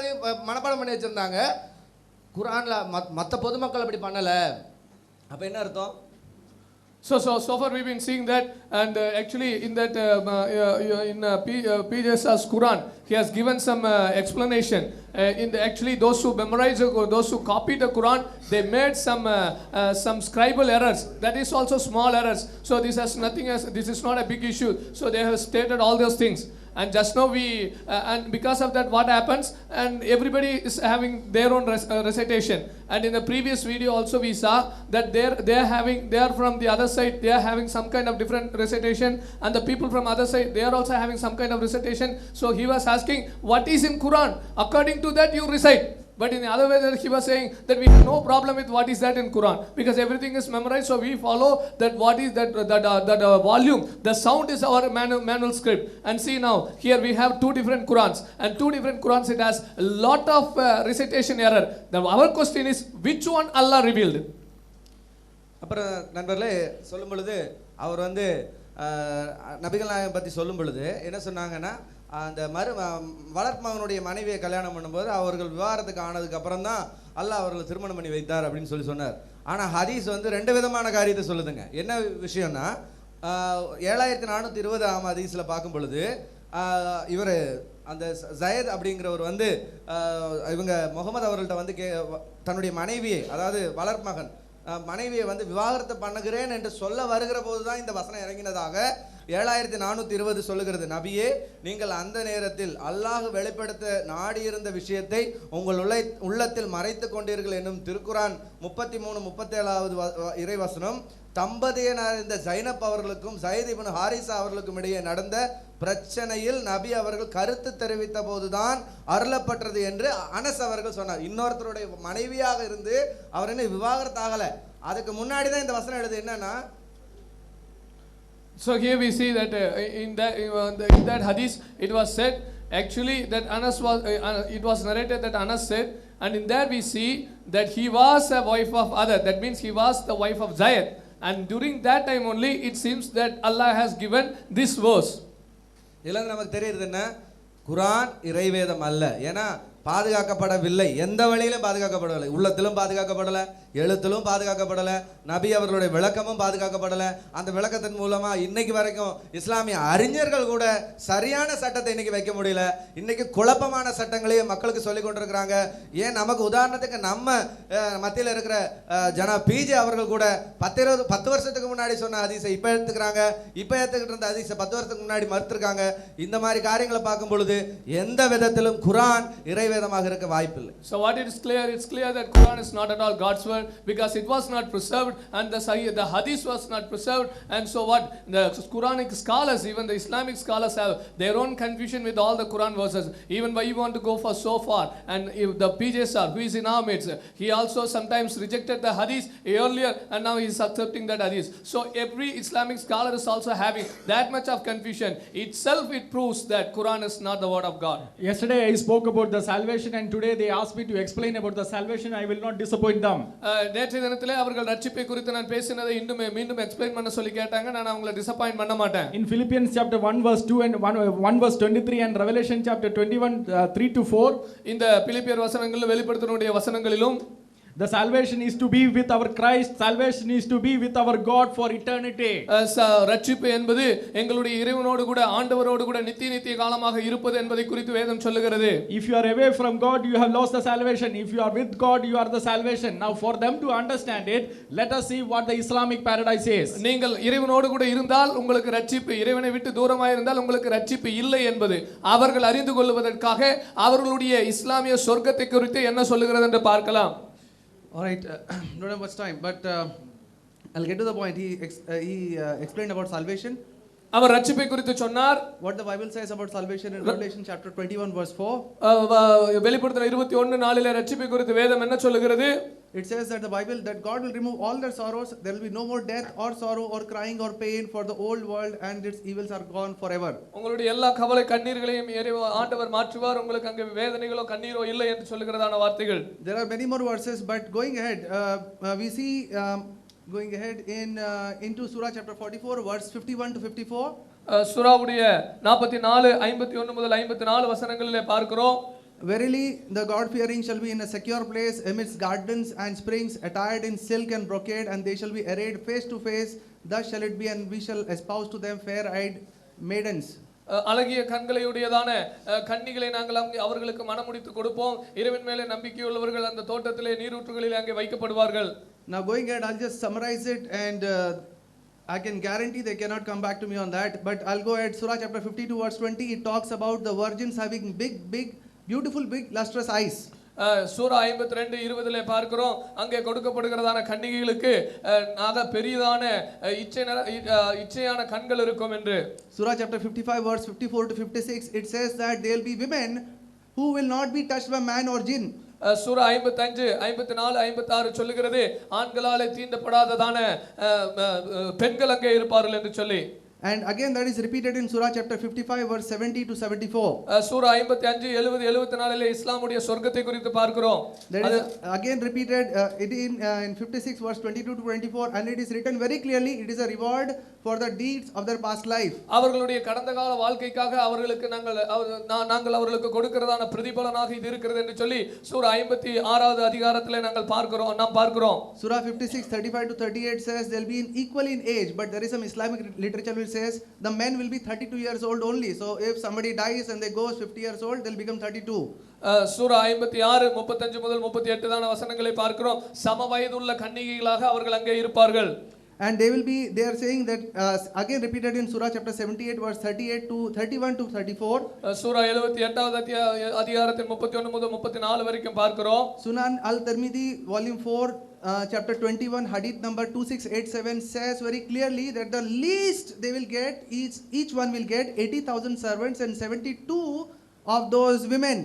மனப்பாடம் பண்ணி வச்சிருந்தாங்க. குரானில் மற்ற பொதுமக்கள் அப்படி பண்ணலை. அப்போ என்ன அர்த்தம்? So far we've been seeing that, and actually in that PJ's Quran, he has given some explanation. Actually those who memorized, those who copied the Quran, they made some scribal errors. That is also small errors. So this is not a big issue. So they have stated all those things. And just now and because of that what happens, and everybody is having their own recitation. And in the previous video also we saw that they are from the other side, they are having some kind of different recitation, and the people from other side, they are also having some kind of recitation. So he was asking, what is in Quran? According to that you recite. But in the other way that he was saying that we have no problem with what is that in Quran, because everything is memorized. So we follow that what is that volume, the sound is our manual script. And see now here we have 2 different Qurans, and 2 different Qurans, it has a lot of recitation error. Now our question is, which one Allah revealed? அப்புறம் நண்பர்களே சொல்லும் பொழுது அவர் வந்து நபிகள் நாயகம் பற்றி சொல்லும் பொழுது என்ன சொன்னாங்கன்னா, அந்த வளர்ப்பு மகனுடைய மனைவியை கல்யாணம் பண்ணும்போது அவர்கள் விவாகரத்துக்கு ஆனதுக்கு அப்புறம் தான் அல்லாஹ் அவர்கள் திருமணம் பண்ணி வைத்தார் அப்படின்னு சொன்னார். ஆனால் ஹதீஸ் வந்து 2 விதமான காரியத்தை சொல்லுதுங்க. என்ன விஷயம்னா, 7420 ஹதீஸில் பார்க்கும் பொழுது இவர் அந்த ஜயத் அப்படிங்கிறவர் வந்து இவங்க முகமது அவர்கள்ட்ட வந்து தன்னுடைய மனைவியை, அதாவது வளர்ப்பு மகன் மனைவியை வந்து விவாகரத்து பண்ணுகிறேன் என்று சொல்ல வருகிற போது தான் இந்த வசனம் இறங்கினதாக 7420 சொல்லுகிறது. நபியே, நீங்கள் அந்த நேரத்தில் அல்லாஹ் வெளிப்படுத்த நாடியிருந்த விஷயத்தை உங்கள் உள்ளத்தில் மறைத்து கொண்டீர்கள் என்னும் திருக்குரான் 33-37 இறைவசனம் தம்பதியனார் இந்த ஜைனப் அவர்களுக்கும் ஜயத் இப்னு ஹாரிசா அவர்களுக்கும் இடையே நடந்த பிரச்சனையில் நபி அவர்கள் கருத்து தெரிவித்த போதுதான் அருளப்பட்டது என்று அனஸ் அவர்கள் சொன்னார். இன்னொருத்தருடைய மனைவியாக இருந்து அவர் என்ன விவாகரத்தாகலை, அதுக்கு முன்னாடி தான் இந்த வசனம் எழுது. என்னன்னா, so here we see that in that hadith it was said actually that Anas was it was narrated that Anas said, and in that we see that he was a wife of other, that means he was the wife of Zayed, and during that time only it seems that Allah has given this verse. இதெல்லாம் நமக்கு தெரியுது என்ன, குரான் இறைவேதம் அல்ல. ஏன்னா பாதுகாக்கப்படவில்லை, எந்த வழியிலும் பாதுகாக்கப்படவில்லை. உள்ளத்திலும் பாதுகாக்கப்படலை, எழுத்திலும் பாதுகாக்கப்படலை, நபி அவர்களுடைய விளக்கமும் பாதுகாக்கப்படலை. அந்த விளக்கத்தின் மூலமா இன்னைக்கு வரைக்கும் இஸ்லாமிய அறிஞர்கள் கூட சரியான சட்டத்தை இன்னைக்கு வைக்க முடியல. இன்னைக்கு குழப்பமான சட்டங்களையும் மக்களுக்கு சொல்லி கொண்டிருக்கிறாங்க. ஏன் நமக்கு உதாரணத்துக்கு நம்ம மத்தியில் இருக்கிற ஜனா பிஜே அவர்கள் கூட 10 வருஷத்துக்கு முன்னாடி சொன்ன ஹதீஸை இப்போ எடுத்துக்கிறாங்க, இப்போ ஏற்றுக்கிட்டு இருந்த ஹதீஸை 10 வருஷத்துக்கு முன்னாடி மறுத்திருக்காங்க. இந்த மாதிரி காரியங்களை பார்க்கும் பொழுது எந்த விதத்திலும் குரான் இறைவேதமாக இருக்க வாய்ப்பில்லை. So what it is clear, it's clear that Quran is not at all God's word, because it was not preserved, and the hadith was not preserved. And so what the Quranic scholars, even the Islamic scholars, have their own confusion with all the Quran verses. Even why you want to go for so far, and if the PJSR who is in our midst, he also sometimes rejected the hadith earlier, and now he is accepting that hadith. So every Islamic scholar is also having that much of confusion. Itself it proves that Quran is not the word of God. Yesterday I spoke about the salvation, and today they asked me to explain about the salvation. I will not disappoint them. நேற்றைய தினத்திலே அவர்கள் ரட்சிப்பை குறித்து நான் பேசினதை மீண்டும் எக்ஸ்பிளைன் பண்ண சொல்லி கேட்டாங்க. நான் அவங்களை டிசப்பாயிண்ட் பண்ண மாட்டேன். In Philippians chapter 1 verse 2 and 1 verse 23 and Revelation chapter 21 3 to 4, இந்த பிலிப்பியர் வசனங்களிலும் வெளிப்படுத்தினுடைய வசனங்களிலும் The salvation is to be with our Christ. Salvation is to be with our God for eternity. ரட்சிப்பு என்பது எங்களுடைய இறைவனோடு கூட ஆண்டவரோடு கூட நித்திய காலமாக இருப்பது என்பதை குறித்து வேதம் சொல்லுகிறது. If you are away from God, you have lost the salvation. If you are with God, you are the salvation. Now for them to understand it, let us see what the Islamic paradise is. நீங்கள் இறைவனோடு கூட இருந்தால் உங்களுக்கு ரட்சிப்பு, இறைவனை விட்டு தூரமாக இருந்தால் உங்களுக்கு ரட்சிப்பு இல்லை என்பது அவர்கள் அறிந்து கொள்வதற்காக அவர்களுடைய இஸ்லாமிய சொர்க்கத்தை குறித்து என்ன சொல்லுகிறது என்று பார்க்கலாம். All right, don't have much time, but I'll get to the point. He explained about salvation. அவர் ரட்சிப்பை குறித்து சொன்னார். What the Bible says about salvation in Revelation chapter 21 verse 4. வெளிப்படுத்தல் 21:4 ரட்சிப்பை குறித்து வேதம் என்ன சொல்லுகிறது? It says that the Bible that God will remove all their sorrows. There will be no more death or sorrow or crying or pain, for the old world and its evils are gone forever. உங்களுடைய எல்லா கவலை கண்ணீர்களையும் ஆண்டவர் மாற்றுவார். உங்களுக்கு அங்கே வேதனைகளோ கண்ணீரோ இல்லை என்று சொல்லுகிறதான வார்த்தைகள். There are many more verses, but going ahead, we see going ahead into Surah chapter 44 verse 51 to 54. சூராவுடைய 44 51 முதல் 54 வசனங்களிலே பார்க்கிறோம். Verily the God-fearing shall be in a secure place amidst gardens and springs, attired in silk and brocade, and they shall be arrayed face to face. Thus shall it be, and we shall espouse to them fair-eyed maidens. அழகிய கண்களையுடையதான கன்னிகளை நாங்கள் அவர்களுக்கு மனமுடித்து கொடுப்போம். இறைவன் மேலே நம்பிக்கையுள்ளவர்கள் அந்த தோட்டத்திலே நீரூற்றுகளிலே அங்கே வைக்கப்படுவார்கள். Now going ahead, I'll just summarize it, and I can guarantee they cannot come back to me on that, but I'll go ahead. Surah chapter 52 verse 20, it talks about the virgins having beautiful big lustrous eyes. சூரா 52:20 பார்க்கிறோம். அங்கே கொடுக்கப்படுகிறதான கன்னிகைகளுக்கு பெரியதான இச்சையான கண்கள் இருக்கும் என்று. Surah chapter 55 verse 54 to 56, it says that there will be women who will not be touched by man or jinn. சூரா 55 54 56 சொல்லுகிறது ஆண்களாலே தீண்டப்படாததான பெண்கள் அங்கே இருப்பார்கள் என்று சொல்லி. And again that is repeated in Surah chapter 55 verse 70 to 74. சூரா 55 70 74 இஸ்லாமுடைய சொர்க்கத்தை குறித்து பார்க்கிறோம். That is again repeated it in 56 verse 22 to 24, and it is written very clearly, it is a reward for the deeds of their past life. அவர்களுடைய கடந்த கால வாழ்க்கைக்காக அவர்களுக்கு நாங்கள் அவர்களுக்கு கொடுக்கிறதான பிரதிபலனாக இது இருக்கிறது என்று சொல்லி சூரா 56வது அதிகாரத்திலே நாம் பார்க்கிறோம். Surah 56 35 to 38 says they'll be equal in age, but there is some Islamic literature which says the men will be 32 years old only. So if somebody dies and they goes 50 years old, they'll become 32. சூரா 56 35 முதல் 38 தான வசனங்களை பார்க்கிறோம். சம வயதுள்ள கன்னிகைகளாக அவர்கள் அங்கே இருப்பார்கள். And they are saying that again repeated in Surah chapter 78 verse 38 to 31 to 34. சூரா 78வது அதிகாரத்தின் 31 முதல் 34 வரைக்கும் பார்க்கிறோம். Sunan al-Tirmidhi volume 4 chapter 21 hadith number 2687 says very clearly that the least they will get, each one will get 80,000 servants and 72 of those women.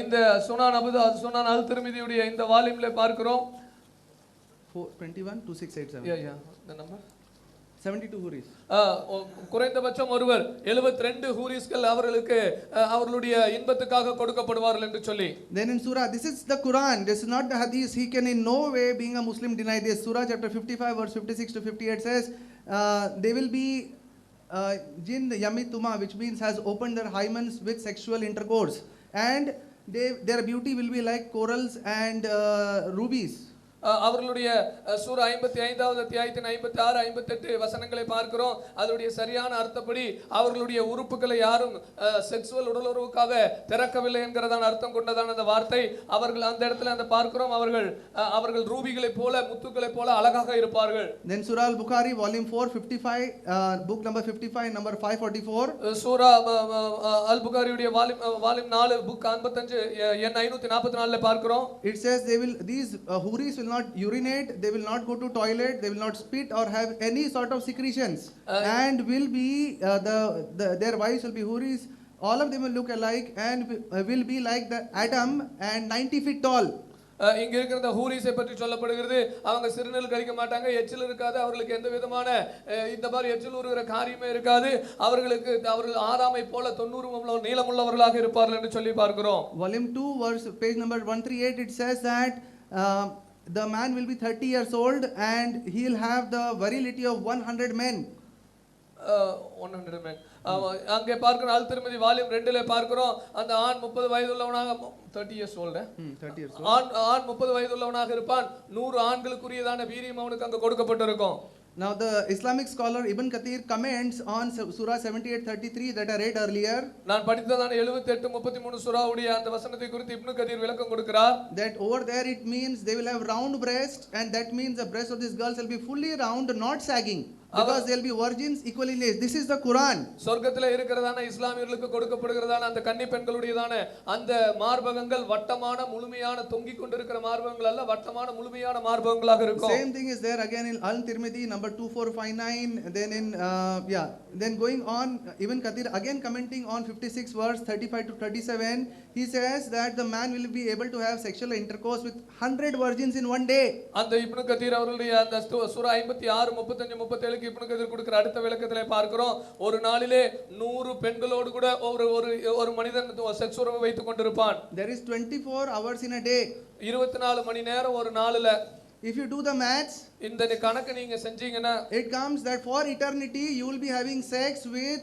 இந்த சுனான் அல்-திர்மிதியுடைய இந்த வால்யூம்ல பார்க்கிறோம். 21 2687. Yeah, the number 72 huris. குறைந்தபட்சம் ஒருவர் 72 ஹூரிஸ்கள் அவர்களுக்கு அவர்களுடைய இன்பத்துக்காக கொடுக்கப்படுவார்கள் என்று சொல்லி. Then in Surah, this is the Quran, this is not the hadith. He can in no way, being a Muslim, deny this. Surah chapter 55 verse 56 to 58 says they will be jinn yamituma, which means has opened their hymens with sexual intercourse, and their beauty will be like corals and rubies. அவர்களுடைய சூரா 55வது அத்தியாயத்தின் 56 58 வசனங்களை பார்க்கிறோம். அதனுடைய சரியான அர்த்தப்படி அவர்களுடைய உறுப்புகளை யாரும் செக்சுவல் உடலுறவுக்காக திறக்கவில்லை என்கிறதான அர்த்தம் கொண்டதான அந்த வார்த்தை. அவர்கள் அந்த இடத்துல அந்த பார்க்கிறோம் அவர்கள் ரூபிகளை போல முத்துக்களை போல அழகாக இருப்பார்கள். Then Surah al-Bukhari volume 4 55 book number 55 number 544. சூரா அல்-புகாரியுடைய வால்யூம் 4 புக் 55 எண் 544 ல பார்க்கிறோம். It says these huris will not urinate, they will not go to toilet, they will not spit or have any sort of secretions, and will be their wives will be huris. All of them will look alike and will be like the Adam and 90 feet tall. இங்க இருக்கிற இந்த ஹூரிஸை பற்றி சொல்லப்படுகிறது. அவங்க சிறுநீர் கழிக்க மாட்டாங்க, எச்சில் இருக்காது, அவர்களுக்கு எந்த விதமான இந்த மாதிரி எச்சில் ஊறுகிற காரியமே இருக்காது. அவர்கள் ஆதாமை போல 90 நீளமுள்ளவர்களாக இருப்பார்கள் என்று சொல்லி பார்க்கிறோம். Volume 2 verse page number 138, it says that the man will be 30 years old and he'll have the virility of 100 men. 100 men. அங்கே பார்க்கிறோம் அல் திருமதி வால்யூம் 2ல பார்க்கிறோம் அந்த ஆண் 30 வயது உள்ளவனாக 30 years old 30 years ஆண் 30 வயது உள்ளவனாக இருப்பான் 100 ஆண்களுக்குரியதான வீரியம் அவனுக்கு அங்க கொடுக்கப்பட்டிருக்கும். Now the Islamic scholar Ibn Kathir comments on Surah 78:33 that I read earlier. நான் படித்ததான 78:33 சூராவுடைய அந்த வசனத்தை குறித்து இப்னு கதீர் விளக்கம் கொடுக்கிறார். That over there it means they will have round breast, and that means the breast of these girls will be fully round, not sagging, because they'll be virgins equally laced. This is the Quran. சொர்க்கத்திலே இருக்கிறதான இஸ்லாமியர்களுக்கு கொடுக்கப்படுகிறதான அந்த கன்னி பெண்களுடையதான அந்த மார்பகங்கள் வட்டமான முழுமையான தொங்கிக் கொண்டிருக்கிற மார்பகங்கள் அல்ல, வட்டமான முழுமையான மார்பகங்களாக இருக்கும். Same thing is there again in Al-Tirmidhi number 2459. Then in then going on, Ibn Kathir again commenting on 56 verse 35 to 37, he says that the man will be able to have sexual intercourse with 100 virgins in one day. அந்த இப்னு கதீர் அவர்களுடைய அந்த சூரா 56 35 37 இப்னு கதீர் கொடுக்கிற அடுத்த விளக்கத்திலே பார்க்கிறோம் ஒரு நாளிலே 100 பெண்களோடு கூட ஒரு மனிதன் செக்ஸ் உறவு வைத்துக் கொண்டிருப்பான். There is 24 hours in a day. 24 மணி நேரம் ஒரு நாளில. If you do the maths, இந்த கணக்கு நீங்க செஞ்சீங்கன்னா it comes that for eternity you will be having sex with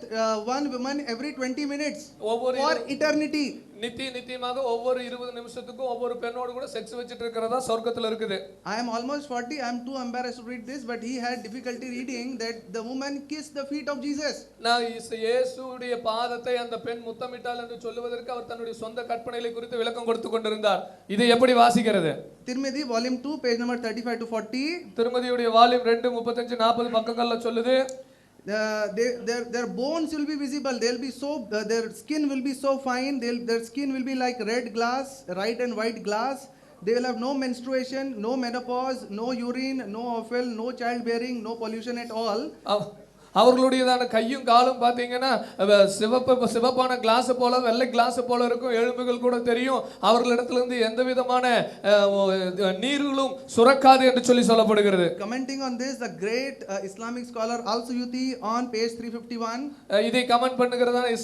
one woman every 20 minutes. For eternity. நித்தியமாக ஒவ்வொரு 20 நிமிஷத்துக்கும் ஒவ்வொரு பெண்ணோடு கூட செக்ஸ் வச்சிட்டு இருக்கிறதா சொர்க்கத்துல இருக்குது. I am almost 40. I am too embarrassed to read this, but he had difficulty reading that the woman kissed the feet of Jesus. நான் இயேசுவுடைய பாதத்தை அந்த பெண் முத்தமிட்டாள் என்று சொல்லுவதற்கு அவர் தன்னுடைய சொந்த கற்பனைகளை குறித்து விளக்கம் கொடுத்து கொண்டிருந்தார். இது எப்படி வாசிக்கிறது? Tirmidhi volume 2 page number 35 to 40. திருமதியுடைய volume 2 35 40 பக்கங்கள்ல சொல்லுது. Their bones will be visible. They'll be so their skin will be so fine. Their skin will be like red glass, red and white glass. They will have no menstruation, no menopause, no urine, no offal, no childbearing, no pollution at all. அவர்களுடையதான கையும் காலும் பார்த்தீங்கன்னா சிவப்பான கிளாஸ் போல வெள்ளை கிளாஸ் போல இருக்கும். எலும்புகள் கூட தெரியும். அவர்களிடத்திலிருந்து எந்த விதமான நீர்களும் சுரக்காது என்று சொல்லப்படுகிறது. Commenting on this, the great Islamic scholar Al-Suyuti on page 351. இதை கமெண்ட் பண்ணுகிறதான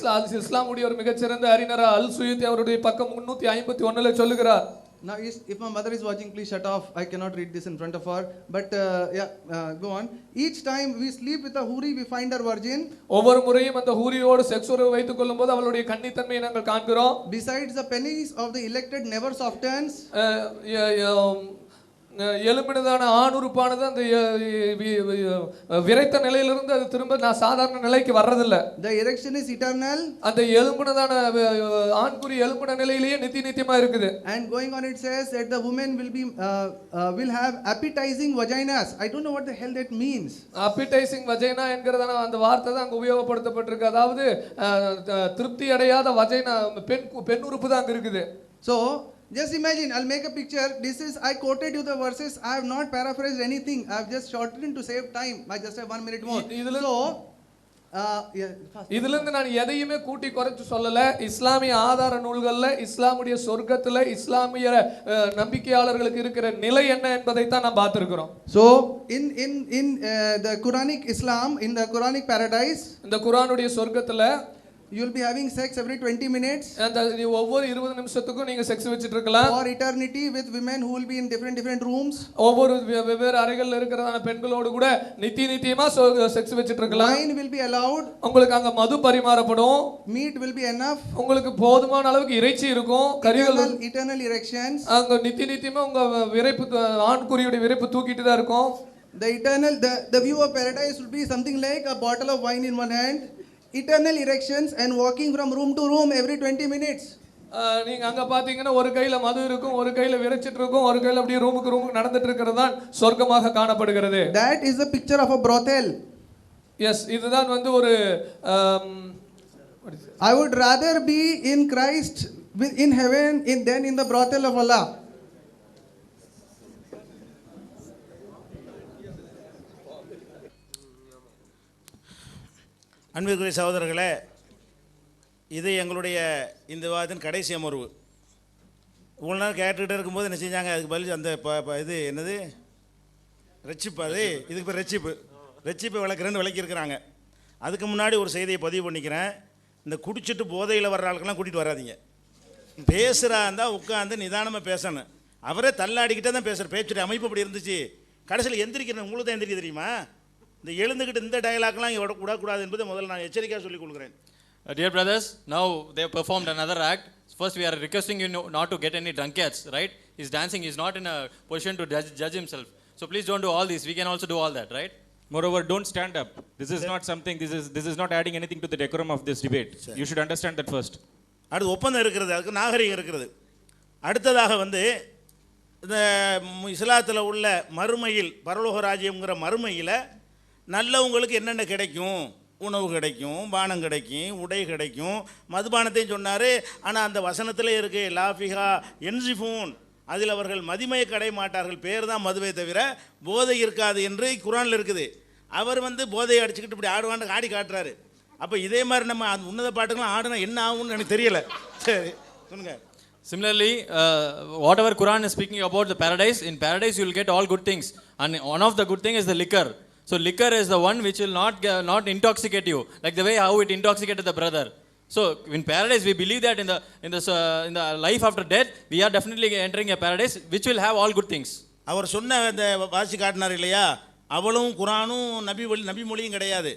இஸ்லாமுடைய ஒரு மிகச்சிறந்த அறிஞர் அல்-சுயூத்தி அவருடைய பக்கம் 351ல சொல்லுகிறார். Now, if my mother is watching, please shut off. I cannot read this in front of her. But go on. Each time we sleep with a huri, we find her virgin. ஒவ்வொரு முறையும் அந்த ஹூரியோடு செக்ஸ் உறவு வைத்துக் கொள்ளும்போது அவளுடைய கன்னித்தன்மையை நாங்கள் காண்கிறோம். Besides, the pennies of the elected never softens. எலும்பினதான ஆணுறுப்பானது அந்த விரைத்த நிலையிலிருந்து அது திரும்ப சாதாரண நிலைக்கு வர்றதில்லை. The erection is eternal. அந்த எலும்பினதான ஆண்குறி எலும்பின நிலையிலேயே நித்தியமா இருக்குது. And going on, it says that the woman will have appetizing vaginas. I don't know what the hell that means. Appetizing vagina என்கிறதான அந்த வார்த்தை தான் அங்க உபயோகப்படுத்தப்பட்டிருக்கு. அதாவது திருப்தி அடையாத வஜைனா பெண் உறுப்பு தான் அங்க இருக்குது. So just imagine, I'll make a picture. This is, I quoted you the verses. I have not paraphrased anything. I have just shortened to save time. I just have 1 minute more. இதிலிருந்து நான் எதையுமே கூட்டி குறைச்சு சொல்லல. இஸ்லாமிய ஆதார நூல்கள்ல இஸ்லாமுடைய சொர்க்கத்துல இஸ்லாமிய நம்பிக்கையாளர்களுக்கு இருக்கிற நிலை என்ன என்பதை தான் நாம் பார்த்திருக்கிறோம். So in the Quranic Islam, in the Quranic paradise, இந்த குர்ஆனுடைய சொர்க்கத்துல you will be having sex every 20 minutes. அந்த ஒவ்வொரு 20 நிமிஷத்துக்கும் நீங்க செக்ஸ் வச்சிட்டு இருக்கலாம். For eternity with women who will be in different rooms. ஒவ்வொரு வெவ்வேறு அறைகள்ல இருக்கிறதான பெண்களோடு கூட நித்தியமா செக்ஸ் வச்சிட்டு இருக்கலாம். Wine will be allowed. உங்களுக்கு அங்க மது பரிமாறப்படும். Meat will be enough. உங்களுக்கு போதுமான அளவுக்கு இறைச்சி இருக்கும். கறிகள் eternal erections. அங்க நித்தியமா உங்க விரைப்பு ஆண்குறியோட விரைப்பு தூக்கிட்டு தான் இருக்கும். The view of paradise will be something like a bottle of wine in one hand. Eternal erections and walking from room to room every 20 minutes. நீங்க அங்க பாத்தீங்கன்னா ஒரு கையில மது இருக்கும், ஒரு கையில விரைச்சிட்டு இருக்கும், ஒரு கையில அப்படியே ரூமுக்கு நடந்துட்டு இருக்கிறது தான் சொர்க்கமாக காணப்படுகிறது. That is the picture of a brothel. Yes, இதுதான் வந்து ஒரு I would rather be in Christ in heaven than in the brothel of Allah. அன்பிற்குரிய சகோதரர்களே, இது எங்களுடைய இந்த விவாதத்தின் கடைசி அமர்வு. இவ்வளோ நேரம் கேட்டுக்கிட்டே இருக்கும்போது என்ன செஞ்சாங்க, அதுக்கு பதில் அந்த இது என்னது ரெச்சிப்பு, அது இதுக்கு பேர் ரெச்சிப்பை விளக்கியிருக்கிறாங்க. அதுக்கு முன்னாடி ஒரு செய்தியை பதிவு பண்ணிக்கிறேன். இந்த குடிச்சிட்டு போதையில் வர்ற ஆளுக்கெல்லாம் கூட்டிகிட்டு வராதிங்க. பேசுகிறா இருந்தால் உட்காந்து நிதானமாக பேசணும். அவரே தள்ளாடிக்கிட்டே தான் பேசுகிற பேச்சுடைய அமைப்பு அப்படி இருந்துச்சு. கடைசியில் எந்திரிக்கிறேன், உங்களுக்கு தான் எந்திரிக்க தெரியுமா? இந்த எழுந்துக்கிட்டு இந்த டயலாக்லாம் இங்கே விடக்கூடாது என்பதை முதல்ல நான் எச்சரிக்கையாக சொல்லிக் கொள்கிறேன். Dear brothers, now they have performed another act. First, we are requesting you not to get any drunkards, right? He's dancing, he's not in a position to judge himself. So please don't do all this. We can also do all that, right? Moreover, don't stand up. This is not something, this is not adding anything to the decorum of this debate. You should understand that first. அடுத்து ஒப்பந்தம் இருக்கிறது, அதுக்கு நாகரிகம் இருக்கிறது. அடுத்ததாக வந்து இந்த இஸ்லாத்தில் உள்ள மறுமையில், பரலோக ராஜ்யம்ங்கிற மறுமையில் நல்லவங்களுக்கு என்னென்ன கிடைக்கும், உணவு கிடைக்கும், பானம் கிடைக்கும், உடை கிடைக்கும், மதுபானத்தையும் சொன்னார். ஆனால் அந்த வசனத்தில் இருக்குது லாஃபிஹா என்சிஃபூன், அதில் அவர்கள் மதிமையை கடை மாட்டார்கள், பேர் தான் மதுவை தவிர போதை இருக்காது என்று குரானில் இருக்குது. அவர் வந்து போதையை அடிச்சுக்கிட்டு இப்படி ஆடுவான்னு ஆடி காட்டுறாரு. அப்போ இதே மாதிரி நம்ம அந்த உன்னத பாட்டுக்கெல்லாம் ஆடினா என்ன ஆகும்னு எனக்கு தெரியலை. சரி சொல்லுங்கள். Similarly, whatever Quran is speaking about the paradise, in paradise you will get all good things, and one of the good thing is the liquor. So liquor is the one which will not intoxicate you, like the way how it intoxicated the brother. So in paradise we believe that in the life after death we are definitely entering a paradise which will have all good things. அவர் சொன்ன அந்த வாசி காட்டினார் இல்லையா, அவளும் குரானும் நபி மொழியும் கிடையாது.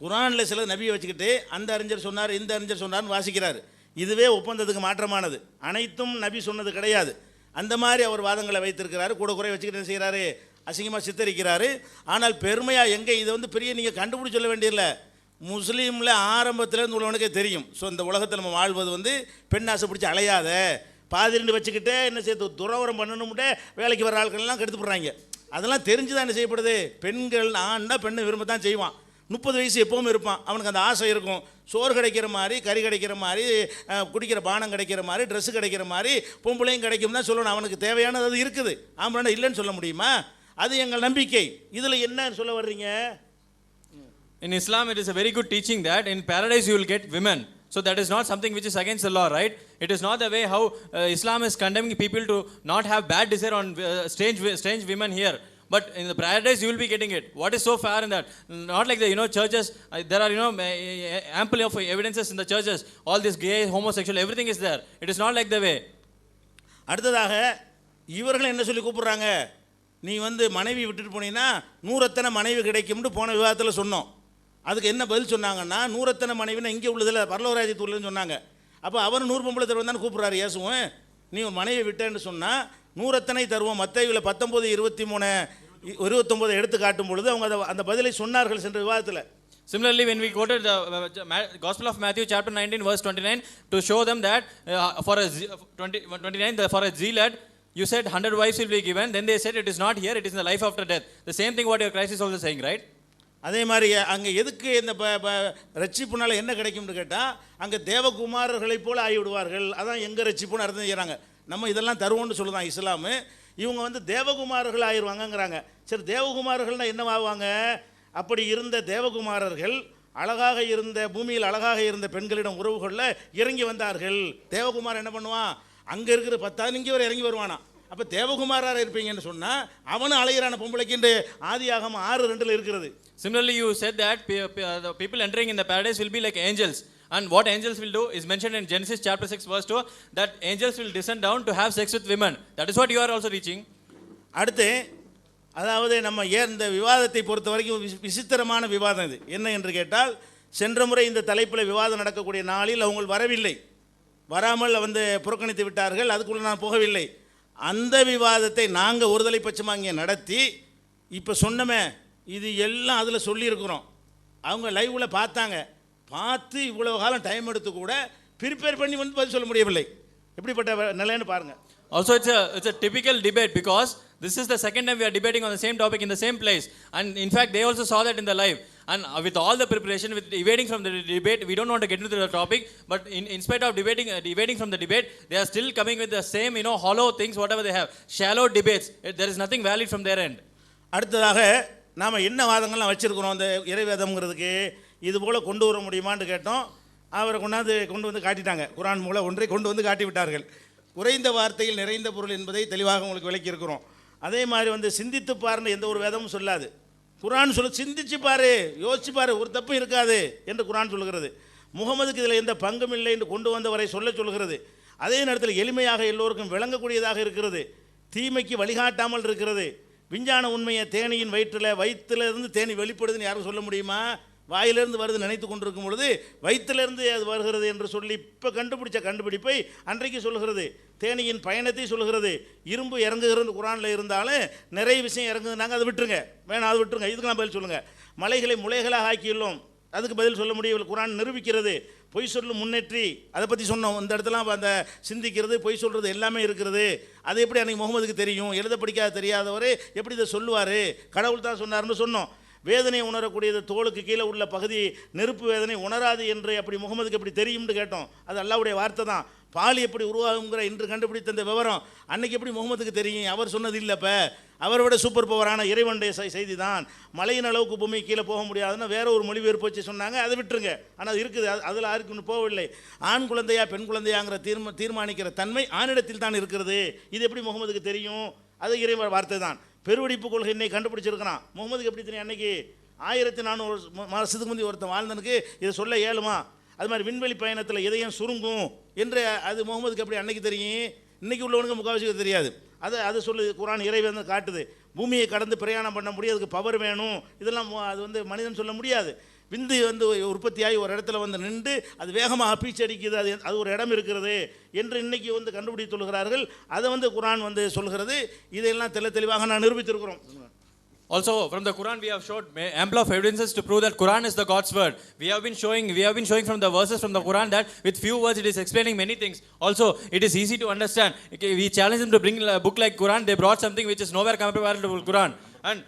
குரானில் சில நபியை வச்சுக்கிட்டு அந்த அறிஞர் சொன்னார், இந்த அறிஞர் சொன்னார்னு வாசிக்கிறார். இதுவே ஒப்பந்தத்துக்கு மாற்றமானது. அனைத்தும் நபி சொன்னது கிடையாது. அந்த மாதிரி அவர் வாதங்களை வைத்திருக்கிறாரு. கூட குறை வச்சுக்கிட்டு என்ன செய்கிறாரு, அசிங்கமாக சித்தரிக்கிறாரு. ஆனால் பெருமையாக எங்கே இதை வந்து பெரிய நீங்கள் கண்டுபிடிச்சி சொல்ல வேண்டியதில்லை. முஸ்லீமில் ஆரம்பத்திலேருந்து உள்ளவனுக்கே தெரியும். ஸோ இந்த உலகத்தில் நம்ம வாழ்வது வந்து பெண் ஆசை பிடிச்சி அலையாத, பாதிரிண்டு வச்சுக்கிட்டே என்ன செய்ய துறவரம் பண்ணணும்ட்டே வேலைக்கு வர ஆட்கள்லாம் கெடுத்து போடுறாங்க. அதெல்லாம் தெரிஞ்சு தான் என்ன செய்யப்படுது, பெண்கள் ஆண்னா பெண்ணை விரும்பத்தான் செய்வான். 30 வயசு எப்போவும் இருப்பான், அவனுக்கு அந்த ஆசை இருக்கும். சோறு கிடைக்கிற மாதிரி, கறி கிடைக்கிற மாதிரி, குடிக்கிற பானம் கிடைக்கிற மாதிரி, ட்ரெஸ்ஸு கிடைக்கிற மாதிரி பொம்பளையும் கிடைக்கும் தான் சொல்லணும். அவனுக்கு தேவையானது அது இருக்குது. ஆம்பளை இல்லைன்னு சொல்ல முடியுமா? அது எங்கள் நம்பிக்கை. இதில் என்ன சொல்ல வர்றீங்க? In Islam it is a very good teaching that in paradise you will get women. So that is not something which is against the law, right? It is not the way how Islam is condemning people to not have bad desire on strange women here. But in the paradise you will be getting it. What is so far in that? Not like the churches. There are ample of evidences in the churches. All this gay, homosexual, everything is there. It is not like the way. அடுத்ததாக இவர்கள் என்ன சொல்லி கூப்பிடுறாங்க, நீ வந்து மனைவி விட்டுட்டு போனீங்கன்னா 100 எத்தனை மனைவி கிடைக்கும்னு போன விவாதத்தில் சொன்னோம். அதுக்கு என்ன பதில் சொன்னாங்கன்னா, 100 எத்தனை மனைவினா இங்கே உள்ளதில் பரலோகராஜ்யத்தில் உள்ளதுன்னு சொன்னாங்க. அப்போ அவர் 100 பொம்பளை தருவம் கூப்பிட்றாரு இயேசுவும். நீ ஒரு மனைவி விட்டேன்னு சொன்னால் 100 எத்தனை தருவோம். மத்தேயுவில் 19:23-29 எடுத்து காட்டும் பொழுது அவங்க அந்த பதிலை சொன்னார்கள் சென்ற விவாதத்தில். Similarly, when we quoted the Gospel of Matthew chapter 19 verse 29 to show them that for a 29 for a zealot you said 100 wives will be given, then they said it is not here, it is in the life after death. The same thing what your Christ is also saying, right? அதே மாதிரி அங்கே எதுக்கு இந்த ரட்சிப்புனால என்ன கிடைக்கும்னு கேட்டால், அங்கே தேவகுமாரர்களைப் போல ஆகிவிடுவார்கள். அதான் எங்கள் ரட்சிப்புன்னு அர்த்தம் செய்கிறாங்க. நம்ம இதெல்லாம் தருவோம்னு சொல்லுதான் இஸ்லாமு. இவங்க வந்து தேவகுமாரர்கள் ஆயிடுவாங்கங்கிறாங்க. சரி, தேவகுமாரர்கள்னால் என்னவாகுவாங்க? அப்படி இருந்த தேவகுமாரர்கள் அழகாக இருந்த பூமியில் அழகாக இருந்த பெண்களிடம் உறவுகளில் இறங்கி வந்தார்கள். தேவகுமார் என்ன பண்ணுவான், அங்கே இருக்கிற 10 இங்கே வரை இறங்கி வருவானா. அப்போ தேவகுமாராக இருப்பீங்கன்னு சொன்னால் அவனும் அழகிறான பொம்பளைக்கு ஆதியாகமம் 6:2 இருக்கிறது. Similarly, you said that the people entering in the paradise will be like angels. And what angels will do is mentioned in Genesis chapter 6 verse 2, that angels will descend down to have sex with women. That is what you are also teaching. அடுத்து அதாவது நம்ம இந்த விவாதத்தை பொறுத்த வரைக்கும் விசித்திரமான விவாதம் இது. என்ன என்று கேட்டால், சென்ற முறை இந்த தலைப்பில் விவாதம் நடக்கக்கூடிய நாளில் அவங்க வரவில்லை, வராமல் வந்து புறக்கணித்து விட்டார்கள். அதுக்குள்ளே நான் போகவில்லை. அந்த விவாதத்தை நாங்கள் ஒருதலை பட்சமாக இங்கே நடத்தி இப்போ சொன்னமே இது எல்லாம் அதில் சொல்லியிருக்கிறோம். அவங்க லைவில் பார்த்தாங்க, பார்த்து இவ்வளோ காலம் டைம் எடுத்து கூட ப்ரிப்பேர் பண்ணி வந்து பதில் சொல்ல முடியவில்லை. எப்படிப்பட்ட நிலைன்னு பாருங்கள். Also it's a typical debate because this is the second time we are debating on the same topic in the same place, and in fact they also saw that in the live, and with all the preparation, with evading from the debate, we don't want to get into the topic, but in spite of evading from the debate, they are still coming with the same hollow things, whatever they have, shallow debates. There is nothing valid from their end. அடுத்ததாக நாம் என்ன வாதங்கள்லாம் வச்சுருக்கிறோம் அந்த இறைவேதம்ங்கிறதுக்கு, இது போல் கொண்டு வர முடியுமான்னு கேட்டோம். அவரை கொண்டு வந்து காட்டிட்டாங்க. குரான் மூலம் ஒன்றை கொண்டு வந்து காட்டி விட்டார்கள். குறைந்த வார்த்தையில் நிறைந்த பொருள் என்பதை தெளிவாக உங்களுக்கு விளக்கியிருக்கிறோம். அதே மாதிரி வந்து சிந்தித்து பாருன்னு எந்த ஒரு வேதமும் சொல்லாது. குரான் சிந்திச்சு பாரு, யோசிச்சு பாரு, ஒரு தப்பும் இருக்காது என்று குரான் சொல்கிறது. முகமதுக்கு இதில் எந்த பங்கும் இல்லை என்று கொண்டு வந்தவரை சொல்கிறது. அதே நேரத்தில் எளிமையாக எல்லோருக்கும் விளங்கக்கூடியதாக இருக்கிறது. தீமைக்கு வழிகாட்டாமல் இருக்கிறது. விஞ்ஞான உண்மையை தேனியின் வயிற்றிலிருந்து தேனி வெளிப்படுதுன்னு யாரும் சொல்ல முடியுமா? வாயிலிருந்து வருது நினைத்து கொண்டிருக்கும் பொழுது வயிற்றிலிருந்து அது வருகிறது என்று சொல்லி இப்போ கண்டுபிடிச்ச கண்டுபிடிப்பை அன்றைக்கு சொல்கிறது. தேனியின் பயணத்தை சொல்கிறது. இரும்பு இறங்குகிறது குரானில் இருந்தாலும் நிறைய விஷயம் இறங்குதுனாங்க, அதை விட்டுருங்க, வேணாம் அதை விட்டுருங்க. இதுக்கெல்லாம் பதில் சொல்லுங்கள். மலைகளை முளைகளாக ஆக்கியுள்ளோம், அதுக்கு பதில் சொல்ல முடியவில்லை. குரான் நிரூபிக்கிறது. பொய் சொல்லும் முன்னேற்றி அதை பற்றி சொன்னோம். இந்த இடத்துலாம் அந்த சிந்திக்கிறது, பொய் சொல்கிறது எல்லாமே இருக்கிறது. அது எப்படி அன்றைக்கி முகமதுக்கு தெரியும்? எழுத படிக்காத தெரியாதவர் எப்படி இதை சொல்லுவார்? கடவுள் தான் சொன்னார்னு சொன்னோம். வேதனை உணரக்கூடியது தோளுக்கு கீழே உள்ள பகுதி நெருப்பு வேதனை உணராது என்று அப்படி முகமதுக்கு எப்படி தெரியும்னு கேட்டோம். அது அல்லாஹ்வுடைய வார்த்தை தான். பால் எப்படி உருவாகுங்கிற இன்று கண்டுபிடித்த இந்த விவரம் அன்னைக்கு எப்படி முகமதுக்கு தெரியும்? அவர் சொன்னது இல்லை. இப்போ அவரை விட சூப்பர் பவரான இறைவனுடைய செய்தி தான். மலையின் அளவுக்கு பூமி கீழே போக முடியாதுன்னு வேற ஒரு மொழிபெயர்ப்பு வச்சு சொன்னாங்க, அதை விட்டுருங்க. ஆனால் அது இருக்குது, அதில் யாருக்குன்னு போகவில்லை. ஆண் குழந்தையா பெண் குழந்தையாங்கிற தீர்மானிக்கிற தன்மை ஆணிடத்தில் தான் இருக்கிறது. இது எப்படி முகமதுக்கு தெரியும்? அது இறைவன் வார்த்தை தான். பெருவெடிப்பு கொள்கை இன்னைக்கு கண்டுபிடிச்சிருக்கிறான். முகமதுக்கு எப்படி தெரியும்? அன்னைக்கு 1400 வருஷத்துக்கு முந்தைய ஒருத்தன் வாழ்ந்தனுக்கு இதை சொல்ல இயலுமா? அது மாதிரி விண்வெளி பயணத்தில் இதயம் சுருங்கும் என்று அது முகமதுக்கு எப்படி அன்னைக்கு தெரியும்? இன்றைக்கி உள்ளவனுக்கு முக்கால்வாசிக்கு தெரியாது. அது சொல்லுது. குரான் இறைவன் காட்டுது. பூமியை கடந்து பிரயாணம் பண்ண முடியும், அதுக்கு பவர் வேணும். இதெல்லாம் அது மனிதன் சொல்ல முடியாது. விந்து உற்பத்தியாகி ஒரு இடத்துல நின்று அது வேகமாக பீச்சடிக்குது, அது ஒரு இடம் இருக்கிறது என்று இன்னைக்கு கண்டுபிடித்து சொல்கிறார்கள். அதை குரான் சொல்கிறது. இதையெல்லாம் தெளிவாக நான் நிரூபித்திருக்கிறோம். Also, from the Quran we have showed ample of evidences to prove that Quran is the God's word. We have been showing from the verses from the Quran that with few words it is explaining many things. Also, it is easy to understand. We challenge them to bring a book like Quran. They brought something which is nowhere comparable to Quran, and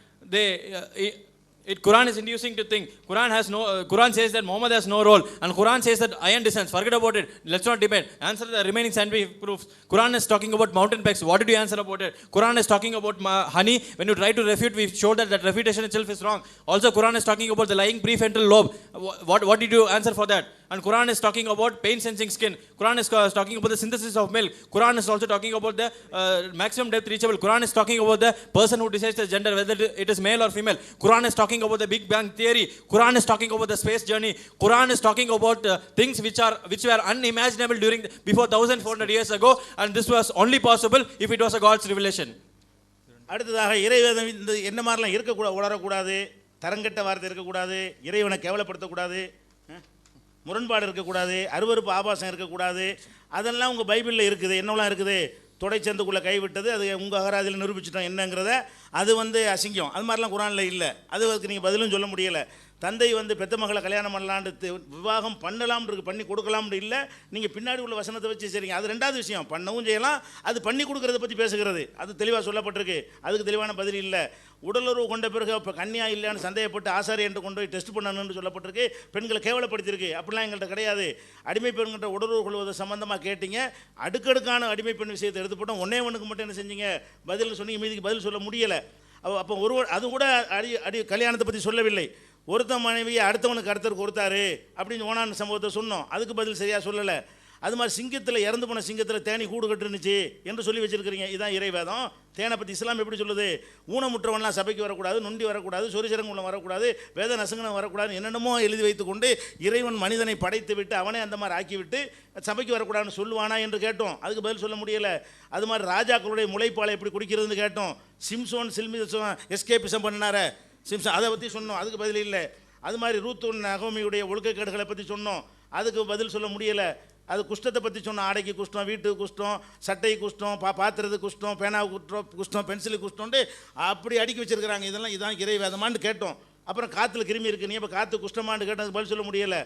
Quran is inducing to think. Quran says that Muhammad has no role, and Quran says that iron descends. Forget about it. Let's not debate. Answer the remaining scientific proofs. Quran is talking about mountain peaks. What did you answer about it? Quran is talking about honey. When you try to refute, we showed that refutation itself is wrong. Also, Quran is talking about the lying prefrontal lobe. What did you answer for that? And Quran is talking about pain sensing skin. Quran is talking about the synthesis of milk. Quran is also talking about the maximum depth reachable. Quran is talking about the person who decides the gender, whether it is male or female. Quran is talking about the Big Bang theory. Quran is talking about the space journey. Quran is talking about things which were unimaginable before 1400 years ago, and this was only possible if it was a God's revelation. அடுத்ததாக இறைவேதம் என்ன மாதிரிலாம் இருக்கக்கூடாது, உளரக்கூடாது, தரங்கட்ட வார்த்தை இருக்கக்கூடாது, இறைவனை கேவலப்படுத்தக்கூடாது, முரண்பாடு இருக்கக்கூடாது, அருவருப்பு ஆபாசம் இருக்கக்கூடாது. அதெல்லாம் உங்கள் பைபிளில் இருக்குது. என்னெல்லாம் இருக்குது? தொடைச்சந்துக்குள்ளே கைவிட்டது, அது உங்கள் அகராதியில் நிரூபிச்சிட்டோம் என்னங்கிறத. அது அசிங்கம். அது மாதிரிலாம் குரானில் இல்லை. அதுக்கு நீங்கள் பதிலும் சொல்ல முடியலை. தந்தை பெத்த மகளை கல்யாணம் பண்ணலான்ட்டு விவாகம் பண்ணலாம்னு இருக்கு, பண்ணி கொடுக்கலாம்னு இல்லை. நீங்கள் பின்னாடி உள்ள வசனத்தை வச்சு சரிங்க, அது ரெண்டாவது விஷயம். பண்ணவும் செய்யலாம், அது பண்ணி கொடுக்கறத பற்றி பேசுகிறது. அது தெளிவாக சொல்லப்பட்டிருக்கு. அதுக்கு தெளிவான பதில் இல்லை. உடலுறவு கொண்ட பிறகு இப்போ கன்னியா இல்லைன்னு சந்தேகப்பட்டு ஆசாரியன்ட்டு கொண்டு போய் டெஸ்ட் பண்ணணும்னு சொல்லப்பட்டிருக்கு. பெண்களை கேவலப்படுத்தியிருக்கு. அப்படிலாம் எங்கள்கிட்ட கிடையாது. அடிமை பெண்கிட்ட உடலுறவு கொள்வது சம்பந்தமாக கேட்டீங்க, அடுக்கடுக்கான அடிமை பெண் விஷயத்தை எடுத்து போட்டோம். ஒன்றுக்கு மட்டும் என்ன செஞ்சீங்க? பதில் சொன்னீங்க, மீதிக்கு பதில் சொல்ல முடியலை. அப்போ அது கூட கல்யாணத்தை பற்றி சொல்லவில்லை. ஒருத்த மனைவியை அடுத்தவனுக்கு அடுத்தருக்கு கொடுத்தாரு அப்படின்னு ஓனான சம்பவத்தை சொன்னோம். அதுக்கு பதில் சரியாக சொல்லலை. அது மாதிரி சிங்கத்தில் இறந்து போன சிங்கத்தில் தேனி கூடு கட்டுருந்துச்சு என்று சொல்லி வச்சுருக்கிறீங்க. இதுதான் இறைவேதம். தேனை பற்றி இஸ்லாம் எப்படி சொல்லுது? ஊனமுற்றவன்லாம் சபைக்கு வரக்கூடாது, நொண்டி வரக்கூடாது, சொரிசரங்குள்ள வரக்கூடாது, வேத நசுங்கனம் வரக்கூடாது, என்னென்னமோ எழுதி வைத்துக்கொண்டு இறைவன் மனிதனை படைத்து விட்டு அவனே அந்த மாதிரி ஆக்கிவிட்டு சபைக்கு வரக்கூடாதுன்னு சொல்லுவானா என்று கேட்டோம். அதுக்கு பதில் சொல்ல முடியலை. அது மாதிரி ராஜாக்களுடைய முளைப்பாலை எப்படி குடிக்கிறதுன்னு கேட்டோம். சிம்சோன் எஸ்கேபிசம் பண்ணினார சிம்சன், அதை பற்றி சொன்னோம். அதுக்கு பதில் இல்லை. அது மாதிரி ரூத்துன் நகோமியுடைய ஒழுக்கக்கேடுகளை பற்றி சொன்னோம். அதுக்கு பதில் சொல்ல முடியலை. அது குஷ்டத்தை பற்றி சொன்னோம். ஆடைக்கு குஷ்டம், வீட்டுக்கு குஷ்டம், சட்டை குஷ்டம், பாத்திரத்துக்கு குஷ்டம், பேனாவுக்கு குஷ்டம், பென்சிலுக்கு குஷ்டம்ட்டு அப்படி அடுக்கி வச்சிருக்கிறாங்க. இதான் இறைவேதமான்னு கேட்டோம். அப்புறம் காற்றுல கிருமி இருக்கு, நீ இப்போ காற்று குஷ்டமானு கேட்டது பதில் சொல்ல முடியலை.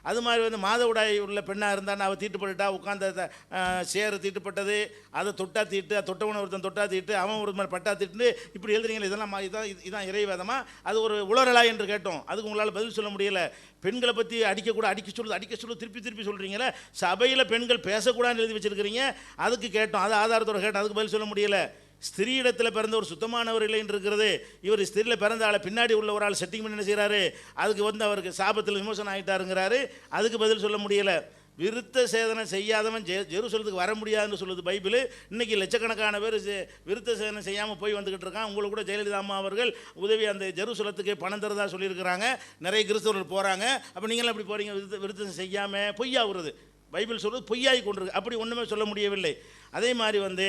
அது மாதிரி மாதவிடாய் உள்ள பெண்ணாக இருந்தான்னு அவள் தீட்டுப்பட்டுட்டா, உட்காந்த சேரு தீட்டுப்பட்டது, அதை தொட்டா தீட்டு, தொட்டவனை ஒருத்தன் தொட்டா தீட்டு, அவன் ஒரு மாதிரி பட்டா தீட்டுன்னு இப்படி எழுதுறீங்களே, இதான் இறைவேதமா? அது ஒரு உளறலா என்று கேட்டோம். அதுக்கு உங்களால் பதில் சொல்ல முடியலை. பெண்களை பற்றி அடிக்க சொல்லுது திருப்பி சொல்கிறீங்களே. சபையில் பெண்கள் பேசக்கூடாதுன்னு எழுதி வச்சுருக்கிறீங்க. அதுக்கு கேட்டோம். அது ஆதாரத்தோடு கேட்டோம். அதுக்கு பதில் சொல்ல முடியலை. ஸ்திரீயிடத்தில் பிறந்த ஒரு சுத்தமானவர் இல்லைன்னு இருக்கிறது. இவர் ஸ்திரீயில் பிறந்த ஆளை பின்னாடி உள்ள ஒரு ஆள் செட்டிங் பண்ணி என்ன செய்கிறாரு? அதுக்கு அவருக்கு சாபத்தில் விமோசனம் ஆகிட்டாருங்கிறாரு. அதுக்கு பதில் சொல்ல முடியலை. விருத்த சேதனை செய்யாதவன் ஜெருசலத்துக்கு வர முடியாதுன்னு சொல்லுது பைபிள். இன்றைக்கி லட்சக்கணக்கான பேர் விருத்த சேதனை செய்யாமல் போய் வந்துக்கிட்டு இருக்கான். உங்களுக்கு கூட ஜெயலலிதா அம்மா அவர்கள் உதவி அந்த ஜெருசலத்துக்கு பணம் தரதா சொல்லியிருக்கிறாங்க. நிறைய கிறிஸ்தவர்கள் போகிறாங்க. அப்போ நீங்களும் அப்படி போகிறீங்க, விருத்தம் செய்யாமல் பொய்யாகிறது. பைபிள் சொல்கிறது பொய்யாகி கொண்டிருக்கு. அப்படி ஒன்றுமே சொல்ல முடியவில்லை. அதே மாதிரி வந்து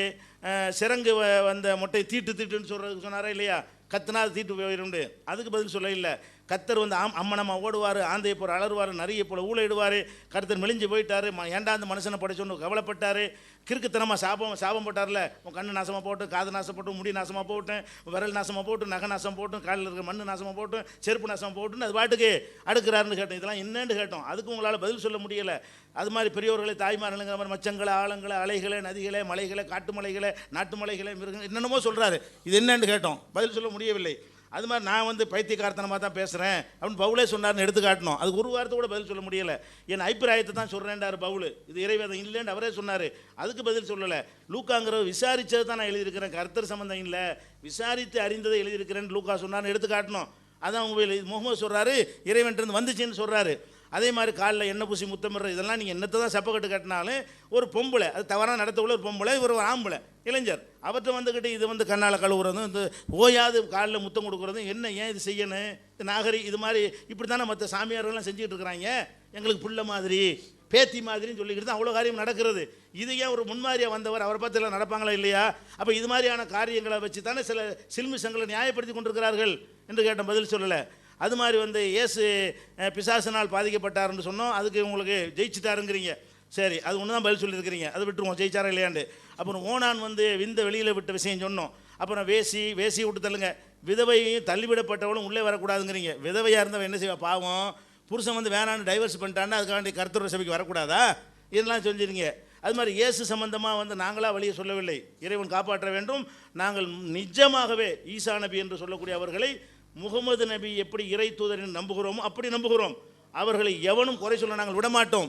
சிறங்கு வந்த மொட்டை தீட்டுன்னு சொல்கிறதுக்கு சொன்னாரா இல்லையா? கத்துனா அது தீட்டு போயிடுண்டு. அதுக்கு பதில் சொல்ல இல்லை. கத்தர் வந்து அம்மனமாக ஓடுவார், ஆந்தையை போல் அலறுவார், நிறைய போல் ஊழையிடுவார். கருத்தர் மெலிஞ்சு போயிட்டார், ஏண்டா அந்த மனுஷனை படைச்சோன்னு கவலைப்பட்டார். கிறுக்குத்தனமாக சாபம் போட்டார்ல, உன் கண்ணு நாசமாக போட்டு, காது நாசம் போட்டு, முடி நாசமாக போட்டேன், விரல் நாசமாக போட்டு, நகை நாசம் போட்டு, காலில் இருக்கிற மண்ணு நாசமாக போட்டு, செருப்பு நாசமாக போட்டுன்னு அது பாட்டுக்கு அடுக்கிறாருன்னு கேட்டோம். இதெல்லாம் என்னன்னு கேட்டோம். அதுக்கு உங்களால் பதில் சொல்ல முடியலை. அது மாதிரி பெரியோர்களை, தாய்மார்களுங்கிற மாதிரி மச்சங்களை, ஆழங்களை, அலைகளை, நதிகளை, மலைகளை, காட்டு மலைகளை, நாட்டு மலைகளை, மிருகங்கள் என்னென்னமோ சொல்கிறாரு. இது என்னன்னு கேட்டோம், பதில் சொல்ல முடியவில்லை. அது மாதிரி நான் வந்து பைத்தியக்காரத்தனமாக தான் பேசுகிறேன் அப்படின்னு பவுலே சொன்னார்னு எடுத்து காட்டணும். அதுக்கு ஒரு வாரத்தை கூட பதில் சொல்ல முடியலை. என் அபிப்பிராயத்தை தான் சொல்கிறேன்டார் பவுல். இது இறைவேதம் இல்லைன்னு அவரே சொன்னார். அதுக்கு பதில் சொல்லலை. லூக்காங்கிற விசாரித்தது தான் நான் எழுதியிருக்கிறேன், கர்த்தர் சம்பந்தம் இல்லை, விசாரித்து அறிந்ததை எழுதியிருக்கிறேன்னு லூக்கா சொன்னார்னு எடுத்து காட்டணும். அதான் உங்கள் முகமது சொல்கிறாரு, இறைவன்ட்டு வந்துச்சுன்னு சொல்கிறாரு. அதே மாதிரி காலில் எண்ணெய் பூசி முத்தமிடுற இதெல்லாம் நீங்கள் என்னத்தை தான் சப்பக்கட்டு கட்டினாலும் ஒரு பொம்பளை, அது தவறாக நடத்தவுள்ள ஒரு பொம்பளை, ஒரு ஆம்பளை இளைஞர், அவர்கிட்ட வந்துக்கிட்டு இது வந்து கண்ணால் கழுவுறதும், இந்த ஓயாது காலில் முத்தம் கொடுக்குறதும், என்ன ஏன் இது செய்யணும், இது நாகரி, இது மாதிரி இப்படி தானே மற்ற சாமியார்கள்லாம் செஞ்சுக்கிட்டு இருக்கிறாங்க. எங்களுக்கு புள்ள மாதிரி பேத்தி மாதிரின்னு சொல்லிக்கிட்டு தான் அவ்வளோ காரியம் நடக்கிறது. இது ஏன் ஒரு முன்மாதிரியாக வந்தவர் அவரை பார்த்து எல்லாம் நடப்பாங்களா இல்லையா? அப்போ இது மாதிரியான காரியங்களை வச்சு தானே சில சில்மிஷங்களை நியாயப்படுத்தி கொண்டிருக்கிறார்கள் என்று கேட்ட பதில் சொல்லலை. அது மாதிரி வந்து இயேசு பிசாசினால் பாதிக்கப்பட்டாருன்னு சொன்னோம், அதுக்கு உங்களுக்கு ஜெயிச்சிட்டாருங்கிறீங்க. சரி, அது ஒன்று தான் பதில் சொல்லியிருக்கிறீங்க, அதை விட்டுருவோம், ஜெயிச்சாரா இல்லையாண்டு. அப்புறம் ஓனான் வந்து விந்த வெளியில் விட்ட விஷயம் சொன்னோம். அப்புறம் வேசி விட்டு தள்ளுங்க, விதவையும் தள்ளிவிடப்பட்டவளும் உள்ளே வரக்கூடாதுங்கிறீங்க. விதவையாக இருந்தவன் என்ன செய்வா? பாவம், புருஷன் வந்து வேணான்னு டைவர்ஸ் பண்ணிட்டான்னு அதுக்காண்டி கர்த்தர் சபைக்கு வரக்கூடாதா? இதெல்லாம் சொல்லிடுங்க. அது மாதிரி இயேசு சம்பந்தமாக வந்து நாங்களாக வழியை சொல்லவில்லை, இறைவன் காப்பாற்ற வேண்டும். நாங்கள் நிஜமாகவே ஈசா நபி என்று சொல்லக்கூடிய அவர்களை முகமது நபி எப்படி இறை தூதரின் நம்புகிறோமோ அப்படி நம்புகிறோம். அவர்களை எவனும் குறை சொல்ல நாங்கள் விடமாட்டோம்.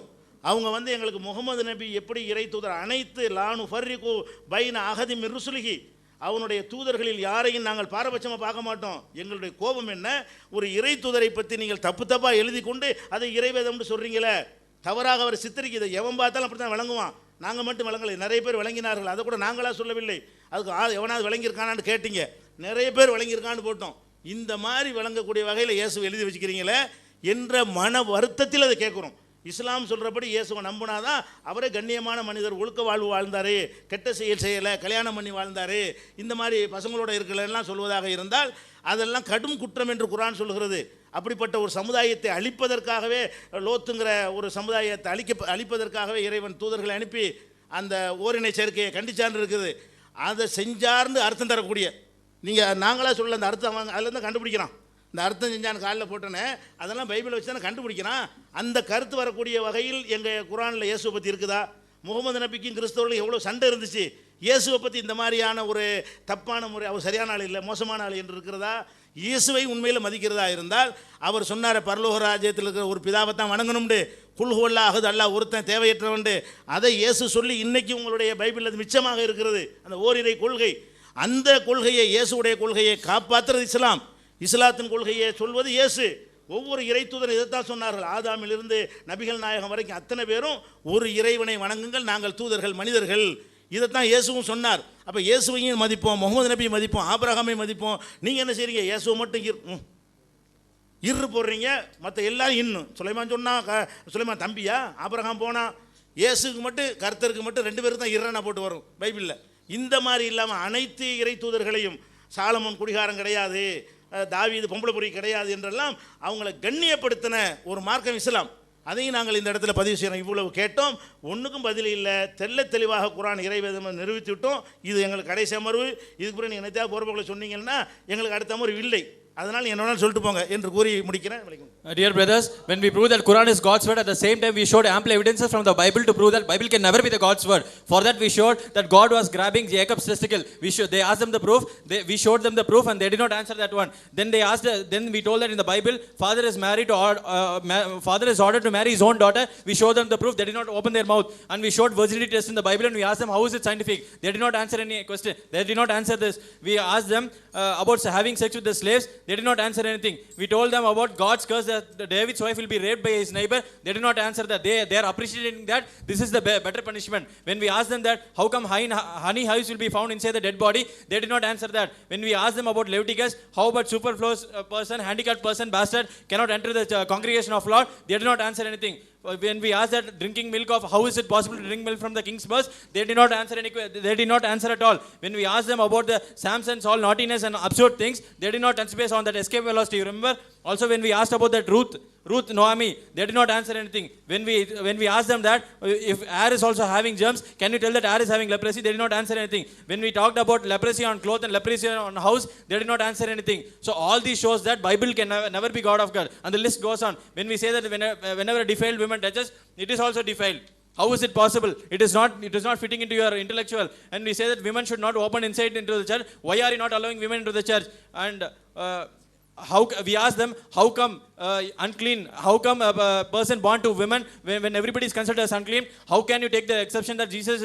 அவங்க வந்து எங்களுக்கு முகமது நபி எப்படி இறை தூதர், அனைத்து லானு ஃபர்ரிகு பைன அகதி மிர் ருசுலிஹி, அவனுடைய தூதர்களில் யாரையும் நாங்கள் பாரபட்சமாக பார்க்க மாட்டோம். எங்களுடைய கோபம் என்ன, ஒரு இறை தூதரை பற்றி நீங்கள் தப்பாக எழுதி கொண்டு அதை இறைவேதம்னு சொல்கிறீங்களே, தவறாக அவர் சித்தரிக்குது. எவன் பார்த்தாலும் அப்படி தான் விளங்குவான். நாங்கள் மட்டும் விளங்கலை, நிறைய பேர் விளங்கினார்கள். அதை கூட நாங்களாக சொல்லவில்லை. அதுக்கு எவனாவது விளங்கியிருக்கானான்னு கேட்டீங்க, நிறைய பேர் விளங்கியிருக்கான்னு போட்டோம். இந்த மாதிரி விளங்கக்கூடிய வகையில் இயேசு எழுதி வச்சுக்கிறீங்களே என்ற மன வருத்தத்தில் அதை கேட்குறோம். இஸ்லாம் சொல்கிறபடி இயேசுவை நம்பினாதான் அவரே கண்ணியமான மனிதர், ஒழுக்க வாழ்வு வாழ்ந்தார், கெட்ட செயல் செய்யலை, கல்யாணம் பண்ணி வாழ்ந்தார், இந்த மாதிரி பசங்களோட இருக்கலெல்லாம் சொல்வதாக இருந்தால் அதெல்லாம் கடும் குற்றம் என்று குர்ஆன் சொல்கிறது. அப்படிப்பட்ட ஒரு சமுதாயத்தை அழிப்பதற்காகவே, லோத்துங்கிற ஒரு சமுதாயத்தை அழிப்பதற்காகவே இறைவன் தூதர்களை அனுப்பி அந்த ஓரினை சேர்க்கையை கண்டிச்சான்னு இருக்குது. அதை செஞ்சார்னு அர்த்தம் தரக்கூடிய, நீங்கள் நாங்களாக சொல்ல அந்த அர்த்தம் அவங்க அதில் தான் கண்டுபிடிக்கிறான். இந்த அர்த்தம் செஞ்சான்னு காலில் போட்டோன்னே அதெல்லாம் பைபிளை வச்சு தானே கண்டுபிடிக்கிறான். அந்த கருத்து வரக்கூடிய வகையில் எங்கள் குர்ஆனில் இயேசுவை பற்றி இருக்குதா? முகமது நபிக்கும் கிறிஸ்தவர்களும் எவ்வளோ சண்டை இருந்துச்சு, இயேசுவை பற்றி இந்த மாதிரியான ஒரு தப்பான முறை, அவர் சரியான ஆள் இல்லை, மோசமான ஆள் என்று இருக்கிறதா? இயேசுவை உண்மையில் மதிக்கிறதா இருந்தால் அவர் சொன்னார், பரலோக ராஜ்யத்தில் இருக்கிற ஒரு பிதாவை தான் வணங்கணும்ண்டு, குல்ஹுவல்லா அஹது அல்லாஹ் ஒருத்தன் தேவையற்றவண்டு. அதை இயேசு சொல்லி இன்றைக்கி உங்களுடைய பைபிளில் அது மிச்சமாக இருக்கிறது, அந்த ஓரிரை கொள்கை. அந்த கொள்கையை, இயேசுடைய கொள்கையை காப்பாற்றுறது இஸ்லாம், இஸ்லாத்தின் கொள்கையை சொல்வது இயேசு. ஒவ்வொரு இறை தூதர் இதைத்தான் சொன்னார்கள். ஆதாமிலிருந்து நபிகள் நாயகம் வரைக்கும் அத்தனை பேரும் ஒரு இறைவனை வணங்குங்கள், நாங்கள் தூதர்கள், மனிதர்கள். இதைத்தான் இயேசுவும் சொன்னார். அப்போ இயேசுவையும் மதிப்போம், முகமது நபியை மதிப்போம், ஆபிரகாமை மதிப்போம். நீங்கள் என்ன செய்றீங்க? இயேசுவை மட்டும் இரு போடுறீங்க, மற்ற எல்லாரும் இன்னும். சுலைமான் சொன்னால் சுலைமான் தம்பியா? ஆபிரகாம் போனால் இயேசுக்கு மட்டும், கர்த்தருக்கு மட்டும் 2 பேருக்கு தான் இறைனா போட்டு வரும் பைபிளில். இந்த மாதிரி இல்லாமல் அனைத்து இறை தூதர்களையும், சாலமோன் குடிகாரம் கிடையாது, தாவீது பொம்பளை பொறி கிடையாது என்றெல்லாம் அவங்கள கண்ணியப்படுத்தின ஒரு மார்க்கம் இஸ்லாம். அதையும் நாங்கள் இந்த இடத்துல பதிவு செய்யணும். இவ்வளவு கேட்டோம், ஒன்றுக்கும் பதில் இல்லை. தெளிவாக குர்ஆன் இறைவேதம் நிரூபித்து விட்டோம். இது எங்களுக்கு கடைசி அமர்வு. இதுக்கு பிறகு நீங்கள் நினைத்தா போகிறவங்களை சொன்னீங்கன்னா எங்களுக்கு அடுத்த அமர்வு இல்லை. அதனால் என்னோட சொல்லிட்டு போங்க என்று கூறி முடிக்கிறேன். Dear brothers, when we prove that Quran is God's word, at the same time we showed ample evidences from the Bible to prove that Bible can never be the God's word. For that we showed that God was grabbing Jacob's testicle. They asked them the proof. We showed them the proof and they did not answer that one. Then they asked. Then we told that in the Bible, father is ordered to marry his own daughter. We showed them the proof. They did not open their mouth. And we showed virginity test in the Bible and we asked them how is it scientific. They did not answer any question. They did not answer this. We asked them about having sex with the slaves. They did not answer anything. We told them about God's curse that David's wife will be raped by his neighbor. They did not answer that. They are appreciating that this is the better punishment. When we asked them that how come honey hives will be found inside the dead body, they did not answer that. When we asked them about Leviticus, how about superfluous person, handicapped person, bastard cannot enter the congregation of Lord, they did not answer anything. When we asked that drinking milk of how is it possible to drink milk from the king's purse, they did not answer they did not answer at all. When we asked them about the Samson's all naughtiness and absurd things, they did not answer based on that escape velocity. You remember? Also when we asked about that Ruth Noemi, they did not answer anything. When we asked them that if air is also having germs, can you tell that air is having leprosy? They did not answer anything. When we talked about leprosy on cloth and leprosy on house, they did not answer anything. So all these shows that Bible can never be God of God, and the list goes on. When we say that whenever a defiled woman touches, it is also defiled. How is it possible? It is not fitting into your intellectual. And we say that women should not open inside into the church. Why are you not allowing women into the church? And we ask them, how come unclean? How come a person born to women, when everybody is considered as unclean, how can you take the exception that Jesus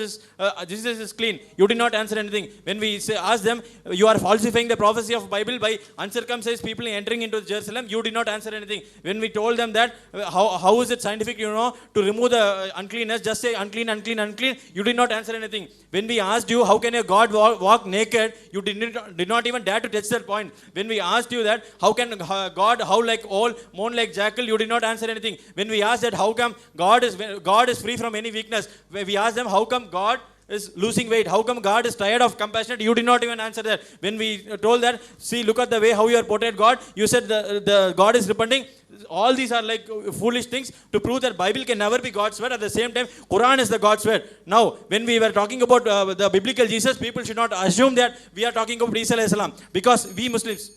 is clean? You did not answer anything. When we ask them, you are falsifying the prophecy of Bible by uncircumcised people entering into Jerusalem, you did not answer anything. When we told them that how is it scientific, to remove the uncleanness, just say unclean, unclean, unclean, you did not answer anything. When we asked you, how can a God walk naked, you did not even dare to touch that point. When we asked you that, how can God howl like owl, moan like jackal, you did not answer anything. When we asked that, how come God is free from any weakness, we asked them, how come God is losing weight, how come God is tired of compassionate, you did not even answer that. When we told that, see, look at the way how you are portrayed God, you said the God is repenting. All these are like foolish things to prove that Bible can never be God's word. At the same time, Quran is the God's word. Now, when we were talking about the biblical Jesus, people should not assume that we are talking about Isa alayhi salam, because we Muslims.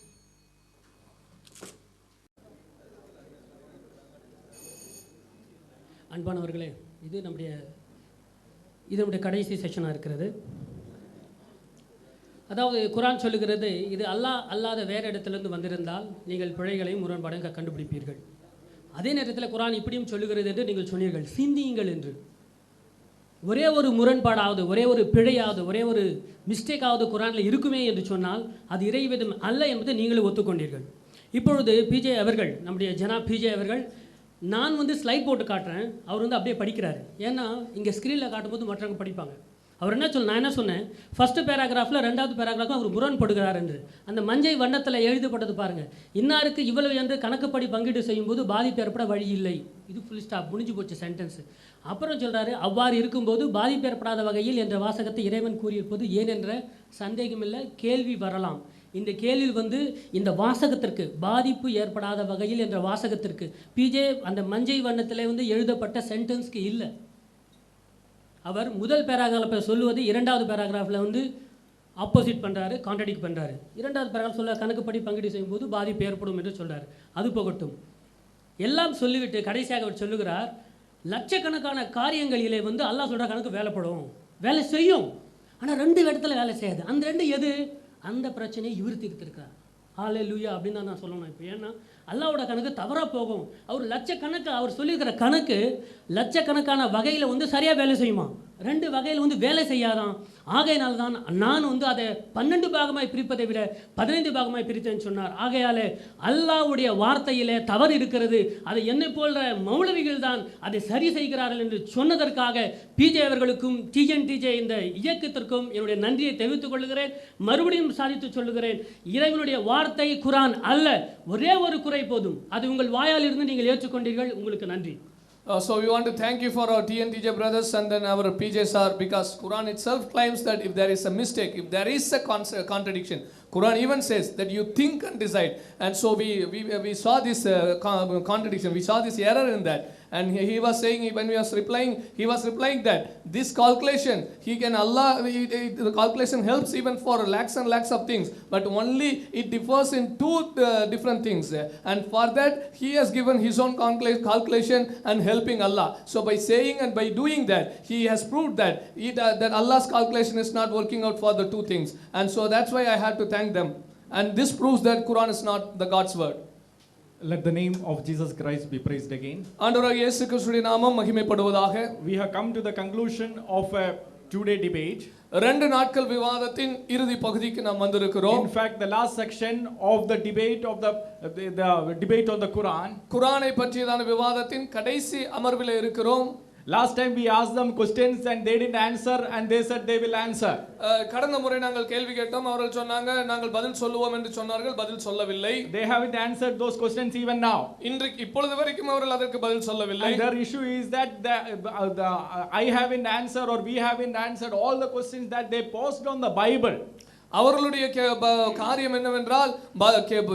அன்பானவர்களே, இது நம்முடைய கடைசி செஷனாக இருக்கிறது. அதாவது குரான் சொல்லுகிறது, இது அல்லாஹ் அல்லாத வேறு இடத்துலேருந்து வந்திருந்தால் நீங்கள் பிழைகளையும் முரண்பாடையும் கண்டுபிடிப்பீர்கள். அதே நேரத்தில் குரான் இப்படியும் சொல்லுகிறது என்று நீங்கள் சொன்னீர்கள், சிந்தியுங்கள் என்று. ஒரே ஒரு முரண்பாடாவது, ஒரே ஒரு பிழையாவது, ஒரே ஒரு மிஸ்டேக்காவது குரானில் இருக்குமே என்று சொன்னால் அது இறைவேதம் அல்ல என்பதை நீங்களும் ஒத்துக்கொண்டீர்கள். இப்பொழுது பிஜே அவர்கள், நம்முடைய ஜனாப் பிஜே அவர்கள், நான் ஸ்லைட் போட்டு காட்டுறேன், அவர் அப்படியே படிக்கிறாரு. ஏன்னா இங்கே ஸ்க்ரீனில் காட்டும்போது மற்றவங்க படிப்பாங்க. அவர் நான் என்ன சொன்னேன், ஃபஸ்ட்டு பேராகிராஃபில் 2வது பேராகிராஃபில் அவர் முரண்படுகிறார் என்று. அந்த மஞ்சை வண்ணத்தில் எழுதப்பட்டது பாருங்கள், இன்னாருக்கு இவ்வளவு என்று கணக்குப்படி பங்கீடு செய்யும்போது பாதிப்பு ஏற்பட வழி இல்லை. இது ஃபுல் ஸ்டாப், முடிஞ்சு போச்சு சென்டென்ஸு. அப்புறம் சொல்கிறாரு, அவ்வாறு இருக்கும்போது பாதிப்பு ஏற்படாத வகையில் என்ற வாசகத்தை இறைவன் கூறியிருப்பது ஏன் என்ற சந்தேகமில்லை, கேள்வி வரலாம். இந்த கேள்வியில் இந்த வாசகத்திற்கு, பாதிப்பு ஏற்படாத வகையில் என்ற வாசகத்திற்கு பிஜே அந்த மஞ்சை வண்ணத்தில் எழுதப்பட்ட சென்டென்ஸ்க்கு இல்லை. அவர் முதல் பேராகிராஃபில் சொல்லுவது 2வது பேராகிராஃபில் ஆப்போசிட் பண்ணுறாரு, கான்ட்ரடிக்ட் பண்ணுறாரு. 2வது பேராகிராஃப் சொல்ல கணக்குப்படி பங்கீடு செய்யும்போது பாதிப்பு ஏற்படும் என்று சொல்கிறார். அது போகட்டும், எல்லாம் சொல்லிவிட்டு கடைசியாக அவர் சொல்லுகிறார், லட்சக்கணக்கான காரியங்களிலே அல்லாஹ் சொல்கிற கணக்கு வேலை செய்யும், ஆனால் 2 இடத்துல வேலை செய்யாது. அந்த 2 எது? அந்த பிரச்சனையை இவர் தீர்த்திருக்கிறார். ஹல்லேலூயா அப்படின்னு தான் நான் சொல்லணும். இப்போ ஏன்னா அல்லாவோட கணக்கு தவறாக போகும். அவர் லட்சக்கணக்கு, அவர் சொல்லியிருக்கிற கணக்கு லட்சக்கணக்கான வகையில் சரியாக வேலை செய்யுமா, 2 வகையில் வேலை செய்யாதான். ஆகையினால் தான் நான் அதை 12 பாகமாய் பிரிப்பதை விட 15 பாகமாய் பிரித்தேன்னு சொன்னார். ஆகையாலே அல்லாஹ்வுடைய வார்த்தையிலே தவறு இருக்கிறது, அதை என்னை போன்ற மௌலவிகள் தான் அதை சரி செய்கிறார்கள் என்று சொன்னதற்காக பிஜே அவர்களுக்கும் டிஜே இந்த இயக்கத்திற்கும் என்னுடைய நன்றியை தெரிவித்துக் கொள்கிறேன். மறுபடியும் சாதித்து சொல்லுகிறேன், இறைவனுடைய வார்த்தை குரான் அல்ல, ஒரே ஒரு குறை போதும், அது உங்கள் வாயால் இருந்து நீங்கள் ஏற்றுக்கொண்டீர்கள். உங்களுக்கு நன்றி. So we want to thank you for our TJ brothers and then our PJ sir, because Quran itself claims that if there is a mistake, if there is a contradiction, Quran even says that you think and decide. And so we saw this contradiction, we saw this error in that. And he was saying, when he was replying that this calculation, the calculation helps even for lakhs and lakhs of things, but only it differs in 2 different things. And for that, he has given his own calculation and helping Allah. So by saying and by doing that, he has proved that that Allah's calculation is not working out for the 2 things. And so that's why I had to thank them. And this proves that Quran is not the God's word. Let the name of Jesus Christ be praised again. ஆண்டவராகிய இயேசு கிறிஸ்துவின் நாமம் மகிமைப்படுவதாக. We have come to the conclusion of a 2-day debate. 2 நாட்கள் விவாதத்தின் இறுதி பகுதிக்கு நாம் வந்திருக்கிறோம். In fact, the last section of the debate of the debate on the Quran. குர்ஆனை பற்றியதான விவாதத்தின் கடைசி அமர்விலே இருக்கிறோம். Last time we asked them questions and they didn't answer and they said they will answer. கடந்த முறை நாங்கள் கேள்வி கேட்டோம், அவர்கள் சொன்னாங்க நாங்கள் பதில் சொல்லுவோம் என்று சொன்னார்கள், பதில் சொல்லவில்லை. They haven't answered those questions even now. இன்றைக்கு இப்பொழுது வரைக்கும் அவர்கள் அதற்கு பதில் சொல்லவில்லை. And their issue is that I haven't answered or we haven't answered all the questions that they posed on the Bible. அவர்களுடைய காரியம் என்னவென்றால்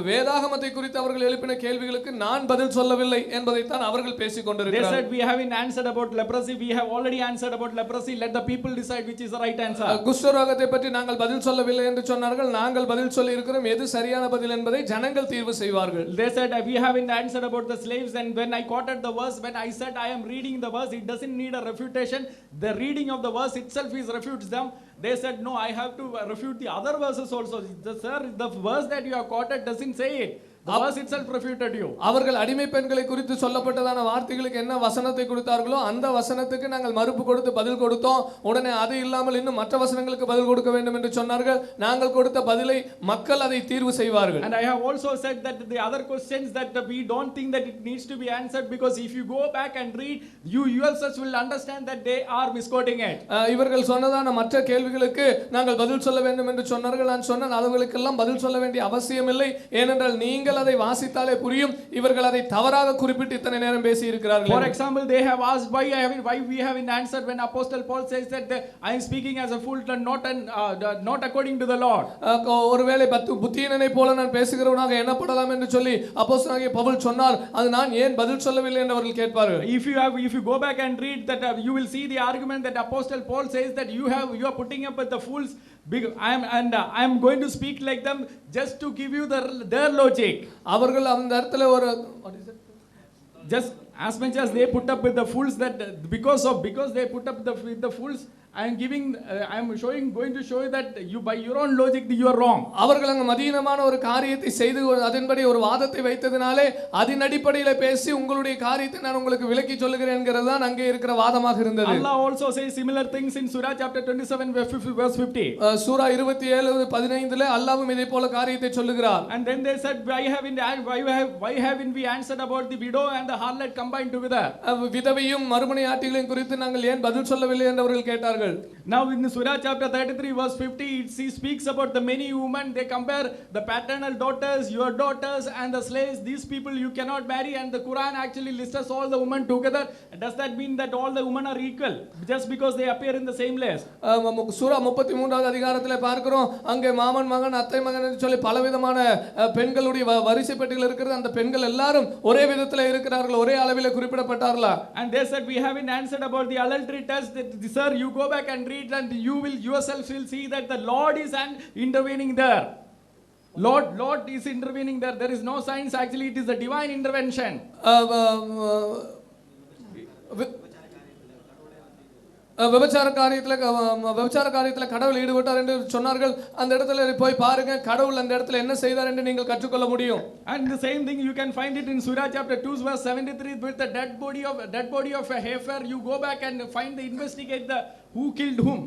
வேதாகமத்தை குறித்து அவர்கள் எழுப்பின கேள்விகளுக்கு நான் பதில் சொல்லவில்லை என்பதைத்தான் அவர்கள் பேசிக் They கொண்டிருக்கிறார்கள். said we haven't answered about leprosy, we have already answered about leprosy, let the people decide which is the right answer. குஷ்டரோகத்தை பற்றி நாங்கள் பதில் சொல்லவில்லை என்று சொன்னார்கள், நாங்கள் பதில் சொல்லி இருக்கிறோம், எது சரியான பதில் என்பதை ஜனங்கள் தீர்வு செய்வார்கள். They said we haven't answered about the slaves, and when I quoted the verse, when I said I am reading the verse, it doesn't need a refutation, the reading of the verse itself is refutes them. They said no, I have to refute the other verses also. Sir, the verse that you have quoted doesn't say it. The verse itself refuted you. அவர்கள் அடிமை பெண்களை குறித்து சொல்லப்பட்டதான வார்த்தைகளுக்கு என்ன வசனத்தை கொடுத்தார்களோ அந்த வசனத்துக்கு நாங்கள் மறுப்பு கொடுத்து பதில் கொடுத்தோம். உடனே அது இல்லாமல் இன்னும் மற்ற வசனங்களுக்கு பதில் கொடுக்க வேண்டும் என்று சொன்னார்கள். நாங்கள் கொடுத்த பதிலை மக்கள் அதை தீர்வு செய்வார்கள். And I have also said that the other questions that we don't think that it needs to be answered, because if you go back and read, you yourselves will understand that they are misquoting it. இவர்கள் சொன்னதான மற்ற கேள்விகளுக்கு நாங்கள் பதில் சொல்ல வேண்டும் என்று சொன்னார்கள். நான் சொன்னேன் அவர்களுக்கெல்லாம் பதில் சொல்ல வேண்டிய அவசியமில்லை, ஏனென்றால் நீங்கள் அதை வாசித்தாலே புரியும், இவர்கள் அதை தவறாக குறிப்பிட்டு இத்தனை நேரம் பேசி இருக்கிறார்கள். For example, they have asked why we haven't answered when Apostle Paul says that I am speaking as a fool and not according to the Lord. ஒருவேளை புத்தியீனனை போல நான் பேசுகிறவனாக எண்ணப்படலாம் என்று சொல்லி அப்போஸ்தலனாகிய பவுல் சொன்னார், அது நான் ஏன் பதில் சொல்லவில்லை என்று அவர்கள் கேட்பார்கள். If you go back and read that, you will see the argument that Apostle Paul says that you are putting up with the fools. I am going to speak like them just to give you their logic. அவர்கள் அந்த இடத்துல ஒரு just as much as they put up with the fools, that because they put up with the fools, I am going to show you that you by your own logic you are wrong. அவர்கள் அங்க மதீனமான ஒரு காரியத்தை செய்து அதன்படி ஒரு வாதத்தை வைத்ததினாலே அதன் அடிப்படையில் பேசி உங்களுடைய காரியத்தை நான் உங்களுக்கு விளக்கி சொல்லுகிறேன் என்கிறது தான் அங்கே இருக்கிற வாதமாக இருந்தது. Allah also says similar things in Surah chapter 27 verse 50. சூரா 27:15 அல்லாஹ்வும் இதே போல காரியத்தை சொல்லுகிறார். And then they said why haven't we answered about the widow and the harlot combined together? விதவையும் மறுமனையாட்டிகளையும் குறித்து நாங்கள் ஏன் பதில் சொல்லவில்லை என்று அவர்கள் கேட்டார்கள். Now in Surah chapter 33 verse 50, it speaks about the many women. They compare the paternal daughters, your daughters, and the slaves. These people you cannot marry, and the Quran actually lists all the women together. Does that mean that all the women are equal just because they appear in the same list? சூரா 33வது அதிகாரத்திலே பார்க்கிறோம், அங்கே மாமன் மகன் அத்தை மகன் என்று சொல்லி பலவிதமான பெண்களுடைய வரிசை பட்டியல் இருக்கிறது. அந்த பெண்கள் எல்லாரும் ஒரே விதத்தில் இருக்கிறார்கள், ஒரே அளவில் குறிப்பிடப்பட்டார்களா? And they said we haven't answered about the adultery test. Sir, you go back and read, and you will yourself will see that the Lord is intervening there. Lord is intervening there. There is no science, actually it is a divine intervention. விபச்சார காரியத்தில் கடவுள் ஈடுபட்டார் என்று சொன்னார்கள். அந்த இடத்துல போய் பாருங்க, கடவுள் அந்த இடத்துல என்ன செய்தார் என்று நீங்கள் கற்றுக்கொள்ள முடியும். And the same thing you can find it in Surah chapter 2 verse 73 with the dead body of a heifer. You go back and investigate who killed whom.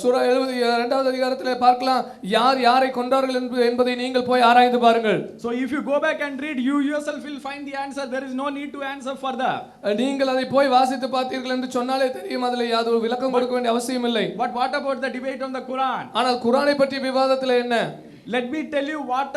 சூரா 72வது அதிகாரத்திலே பார்க்கலாம், யார் யாரை கொன்றார்கள் என்பதை நீங்கள் போய் ஆராய்ந்து பாருங்கள். So if you go back and read, you yourself will find the answer. There is no need to answer further. நீங்கள் அதை போய் வாசித்து பார்த்தீர்கள் என்று சொன்னாலே தெரியும், அதில் யாதொரு விளக்கம் கொடுக்க வேண்டிய அவசியம் இல்லை. But what about the debate on the Quran? ஆனால் குர்ஆனை பற்றிய விவாதத்தில் என்ன? Let me tell you what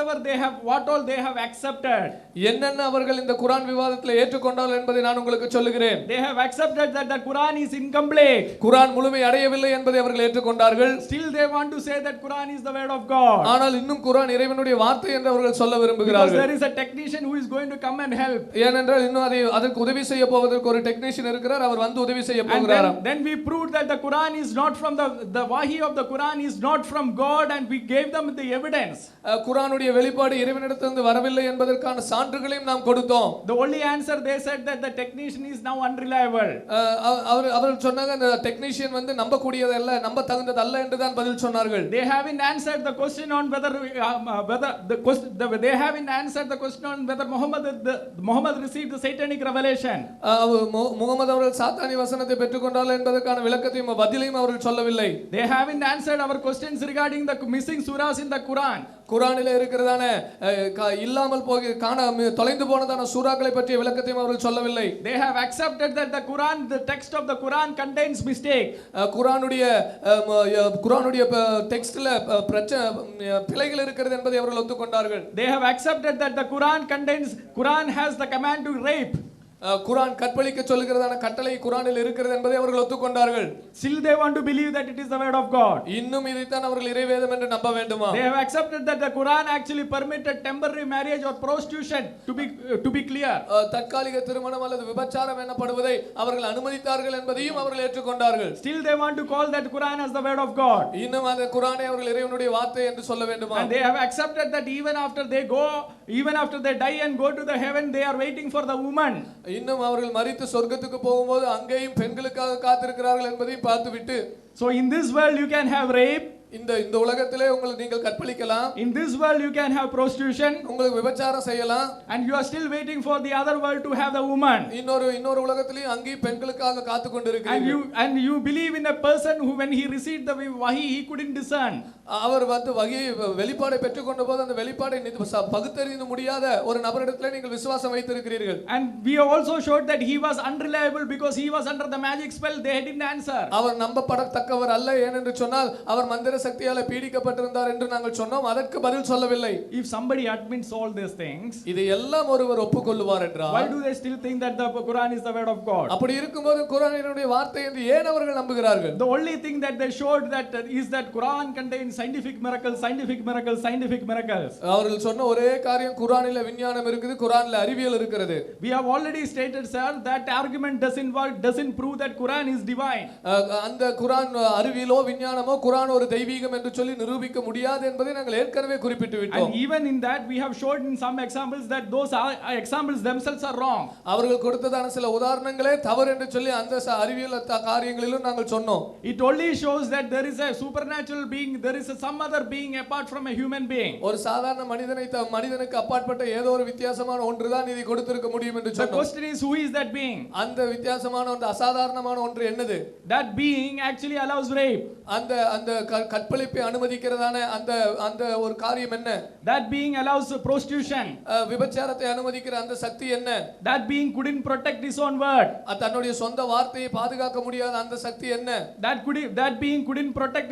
all they have accepted. என்னென்ன அவர்கள் இந்த குர்ஆன் விவாதத்தில் ஏற்றுக்கொண்டார்கள் என்பதை நான் உங்களுக்கு சொல்லுகிறேன். They have accepted that the Quran is incomplete. குர்ஆன் முழுமை அடையவில்லை என்பதை அவர்கள் ஏற்றுக்கொண்டார்கள். Still they want to say that Quran is the word of God. ஆனால் இன்னும் குர்ஆன் இறைவனுடைய வார்த்தை என்று அவர்கள் சொல்ல விரும்புகிறார்கள். Because there is a technician who is going to come and help. ஏனென்றால் இன்னும் அதற்கு உதவி செய்ய போவதற்கு ஒரு டெக்னீஷியன் இருக்கிறார், அவர் வந்து உதவி செய்ய போகிறார். Then we proved that the Quran is not from the wahi of the Quran is not from God, and we gave them the evidence. evidence. குர்ஆனுடைய வெளிப்பாடு இறைவனிடத்திலிருந்து வரவில்லை என்பதற்கான சான்றுகளையும் நாம் கொடுத்தோம். The only answer they said that the technician is now unreliable. அவர்கள் சொன்னாங்க அந்த டெக்னீஷியன் வந்து நம்பக்கூடியது அல்ல, நம்ப தகுந்தது அல்ல என்று தான் பதில் சொன்னார்கள். They haven't answered the question on whether they haven't answered the question on whether Muhammad received the satanic revelation. Mohammed அவர்கள் சாத்தானி வசனத்தை பெற்றுக்கொண்டார்கள் என்பதற்கான விளக்கத்தையும் பதிலையும் அவர்கள் சொல்லவில்லை. They haven't answered our questions regarding the missing surahs in the Quran. குர்ஆனிலே இருக்கிறதான இல்லாமல் போக தொலைந்து போனதான சூறாக்களை பற்றிய விளக்கத்தையும் அவர்கள் சொல்லவில்லை. They have accepted that the text of the Quran contains mistake. குர்ஆனுடைய டெக்ஸ்ட்ல பிழைகள் இருக்கிறது என்பதை அவர்கள் ஒத்துக்கொண்டார்கள். They have accepted that the Quran has the command to rape. குர்ஆன் கற்பழிக்க சொல்கிறதான கட்டளை குர்ஆனில் இருக்கிறது என்பதை அவர்கள் ஒத்துக்கொண்டார்கள். Still they want to believe that it is the word of God. இன்னும் இதைத்தான் அவர்கள் இறைவேதம் என்று நம்ப வேண்டுமா? They have accepted that the Quran actually permitted temporary marriage or prostitution, to be clear. தற்காலிக திருமணம் அல்லது விபச்சாரம் எனப்படுவதை அவர்கள் அனுமதித்தார்கள் என்பதையும் அவர்கள் ஏற்றுக்கொண்டார்கள். Still they want to call that Quran as the word of God. இன்னும் அந்த குர்ஆனை அவர்கள் இறைவனுடைய வார்த்தை என்று சொல்ல வேண்டுமா? And they have accepted that even after they die and go to the heaven, they are waiting for the woman. இன்னும் அவர்கள் மரித்து சொர்க்கத்துக்கு போகும்போது அங்கேயும் பெண்களுக்காக காத்திருக்கிறார்கள் என்பதையும் பார்த்துவிட்டு, so in this world you can have rape, இந்த உலகத்திலே நீங்கள் கற்பழிக்கலாம், in this world you can have prostitution, உங்களுக்கு விபச்சாரம் செய்யலாம், and you are still waiting for the other world to have the woman. இன்னொரு உலகத்திலேயும் அங்கேயும் பெண்களுக்காக காத்து கொண்டிருக்கிறீர்கள். And you believe in a person who when he received the wahi he couldn't discern. அவர் வந்து வெளிப்பாடை பெற்றுக்கொண்ட போது அந்த வெளிப்பாடை பகுத்தறிந்து முடியாத ஒரு நபரிடத்தில் நீங்கள் விசுவாசம் வைத்திருக்கிறீர்கள். And we also showed that he was unreliable because he was under the magic spell. They didn't answer. அவர் நம்பப்படத்தக்கவர் அல்ல ஏனென்று சொன்னால் அவர் மந்திர சக்தியால பீடிக்கப்பட்டிருந்தார் என்று நாங்கள் சொன்னோம். அதற்கு பதில் சொல்லவில்லை. If somebody admits all these things, இதை எல்லாம் ஒருவர் ஒப்புக்கொள்வார் என்றால் why do they still think that the Quran is the word of God? அப்படி இருக்கும்போது குர்ஆனினுடைய வார்த்தை என்று ஏன் அவர்கள் நம்புகிறார்கள்? The only thing that they showed that is that Quran contains scientific miracles. அவர்கள் சொன்ன ஒரே காரியம் குர்ஆனிலே விஞ்ஞானம் இருக்குது, குர்ஆனிலே அறிவியல் இருக்கிறது. We have already stated, sir, that argument doesn't prove that Quran is divine. அந்த குர்ஆன் அறிவியலோ விஞ்ஞானமோ குர்ஆன் ஒரு தெய்வீகம் என்று சொல்லி நிரூபிக்க முடியாது என்பதை நாங்கள் ஏற்கனவே குறிப்பிட்டு விட்டோம். And even in that we have showed in some examples that those examples themselves are wrong. அவர்கள் கொடுத்ததான சில உதாரணங்களே தவறு என்று சொல்லி அந்த அறிவியல் காரியங்களிலும் நாங்கள் சொன்னோம். It only shows that there is a supernatural being, there is some other being apart from a human being. ஒரு சாதாரண மனிதனுக்கு அப்பாற்பட்ட ஏதோ ஒரு வித்தியாசமான ஒன்றுதான் இதை கொடுத்திருக்க முடியும் என்று சொன்னோம். The question is, who is that being? அந்த வித்தியாசமான ஒன்று, அசாதாரணமான ஒன்று என்னது? That being actually allows rape. அந்த கற்பழிப்பை அனுமதிக்கிறதான அந்த ஒரு காரியம் என்ன? That being allows prostitution. விபச்சாரத்தை அனுமதிக்கிற அந்த சக்தி என்ன? That being couldn't protect his own word. தன்னுடைய சொந்த வார்த்தையை பாதுகாக்க முடியாத அந்த சக்தி என்ன? That being couldn't protect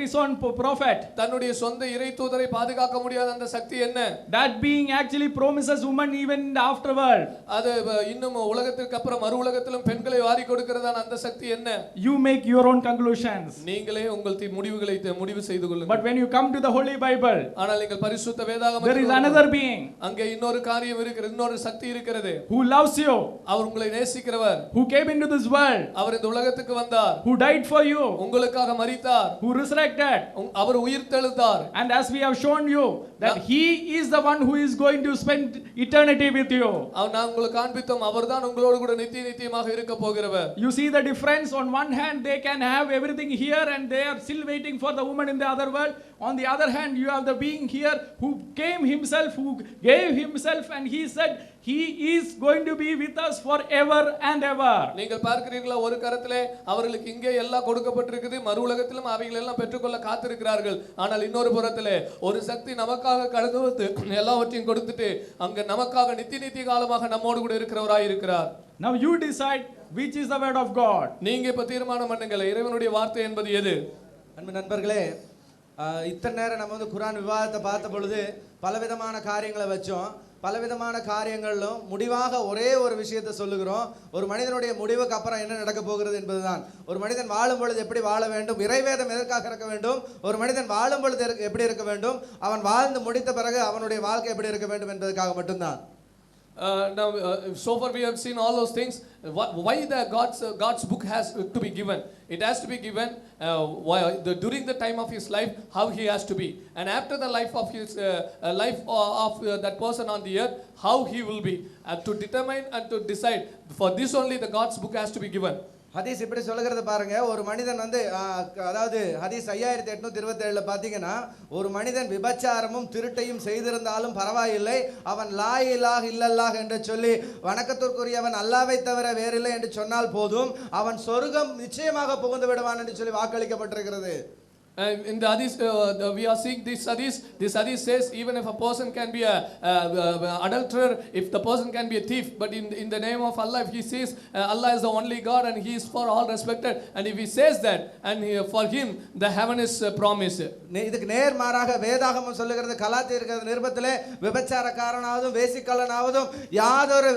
his own prophet. தன்னுடைய சொந்த இறை தூதரை பாதுகாக்க முடியாத அந்த சக்தி என்ன? That being actually promises women even in the afterworld. அது இன்னும் உலகத்திற்கு அப்புறம் மறு உலகத்திலும் பெண்களை வாரி கொடுக்கிறதான அந்த சக்தி என்ன? You make your own conclusions. நீங்களே உங்கள் முடிவு செய்து கொள்ளுங்கள். But when you come to the Holy Bible, ஆனால் நீங்கள் பரிசுத்த வேதாகமத்தில் there is another being. அங்கே இன்னொரு காரியம் இருக்கிறது, இன்னொரு சக்தி இருக்கிறது. Who loves you. அவர் உங்களை நேசிக்கிறவர். Who came into this world. அவர் இந்த உலகத்துக்கு வந்தார். Who died for you. உங்களுக்காக மரித்தார். Who resurrected. அவர் உயிர்த்தெழுந்தார். And as we have shown you that he is the one who is going to spend eternity with you. நான் உங்களுக்கு காண்பித்தோம் அவர்தான் உங்களோடு கூட நித்தியமாக இருக்க போகிறவர். You see the difference? On one hand they can have everything here and they are still waiting for the woman in the other world. On the other hand you have the being here who came himself, who gave himself, and he said he is going to be with us forever and ever. நீங்கள் பார்க்கிறீர்களா, ஒரு கரத்திலே அவர்களுக்கு இங்கே எல்லாம் கொடுக்கப்பட்டிருக்குது, மறு உலகத்திலும் அவைகள் எல்லாம் பெற்றுக்கொள்ள காத்திருக்கிறார்கள். ஆனால் இன்னொரு புறத்திலே ஒரு சக்தி நமக்காக கடந்து வந்து எல்லாவற்றையும் கொடுத்துட்டு அங்க நமக்காக நித்திய காலமாக நம்மோடு கூட இருக்கிறவராய் இருக்கிறார். Now you decide which is the word of God. நீங்க இப்ப தீர்மானம் பண்ணுங்க, இறைவனுடைய வார்த்தை என்பது எது? அன்பு நண்பர்களே, இத்தனை நேரம் நம்ம வந்து குர்ஆன் விவாதத்தை பார்த்த பொழுது பலவிதமான காரியங்களை வச்சோம். பலவிதமான காரியங்களிலும் முடிவாக ஒரே ஒரு விஷயத்தை சொல்லுகிறோம். ஒரு மனிதனுடைய முடிவுக்கு அப்புறம் என்ன நடக்க போகிறது என்பதுதான். ஒரு மனிதன் வாழும் பொழுது எப்படி வாழ வேண்டும், இறைவேதம் எதற்காக இருக்க வேண்டும், ஒரு மனிதன் வாழும் பொழுது எப்படி இருக்க வேண்டும், அவன் வாழ்ந்து முடித்த பிறகு அவனுடைய வாழ்க்கை எப்படி இருக்க வேண்டும் என்பதற்காக மட்டும்தான். Now, so far we have seen all those things. Why the God's book has to be given? It has to be given during the time of his life, how he has to be, and after the life of his that person on the earth, how he will be, to determine and to decide. For this only the God's book has to be given. ஹதீஸ் இப்படி சொல்லுகிறது பாருங்க. ஒரு மனிதன் வந்து அதாவது ஹதீஸ் 5827 பார்த்தீங்கன்னா, ஒரு மனிதன் விபச்சாரமும் திருட்டையும் செய்திருந்தாலும் பரவாயில்லை, அவன் லா இலாஹ இல்லல்லாஹ் என்று சொல்லி வணக்கத்திற்குரியவன் அல்லாஹ்வை தவிர வேறில்லை என்று சொன்னால் போதும், அவன் சொர்க்கம் நிச்சயமாக புகுந்து விடுவான் என்று சொல்லி வாக்களிக்கப்பட்டிருக்கிறது. In the hadith, we are seeing this hadith. This hadith says even if a person can be a adulterer, if the person can be a thief, but in the name of Allah, if he says Allah is the only God and he is for all respected, and if he says that, and for him the heaven is promised. இதுக்கு நேர்மாறாக வேதாகமம் சொல்லுகிறது, கலாத்தியர் நிருபத்திலே விபச்சாரக்காரனாவதும் வேசிக்கல்லனாவதும் யாதொரு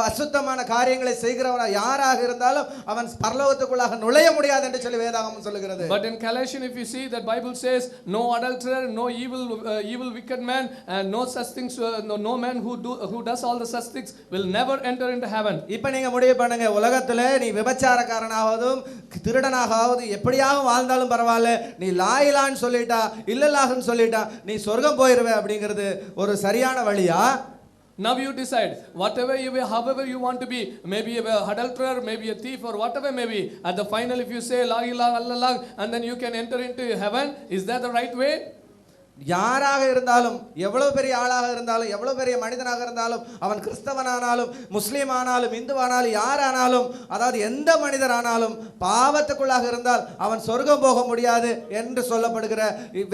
அசுத்தமான காரியங்களை செய்கிறவனா யாராக இருந்தாலும் அவன் பரலோகத்துக்குள்ளாக நுழைய முடியாது என்று சொல்லி வேதாகமம் சொல்லுகிறது. But in Colossians, if you see, that Bible says no adulterer, no evil wicked man, and no such things, no man who does all the such things will never enter into heaven. இப்போ நீங்க முடிவு பண்ணுங்க, உலகத்துல நீ விபச்சாரக்காரனாவதும் திருடனாகாவது எப்படியாக வாழ்ந்தாலும் பரவாயில்ல, நீ லா இலான்னு சொல்லிட்டா இல்லல்லாஹ்னு சொல்லிட்டா நீ சொர்க்கம் போயிருவே அப்படிங்கிறது ஒரு சரியான வழியா? Now you decide, whatever you will, however you want to be, maybe an adulterer, maybe a thief, or whatever may be, at the final if you say la ilaha illallah, and then you can enter into heaven, is that the right way? யாராக இருந்தாலும், எவ்வளவு பெரிய ஆளாக இருந்தாலும், எவ்வளவு பெரிய மனிதனாக இருந்தாலும், அவன் கிறிஸ்தவனானாலும் முஸ்லீம் ஆனாலும் இந்துவானாலும் யாரானாலும், அதாவது எந்த மனிதரானாலும் பாவத்துக்குள்ளாக இருந்தால் அவன் சொர்க்கம் போக முடியாது என்று சொல்லப்படுகிற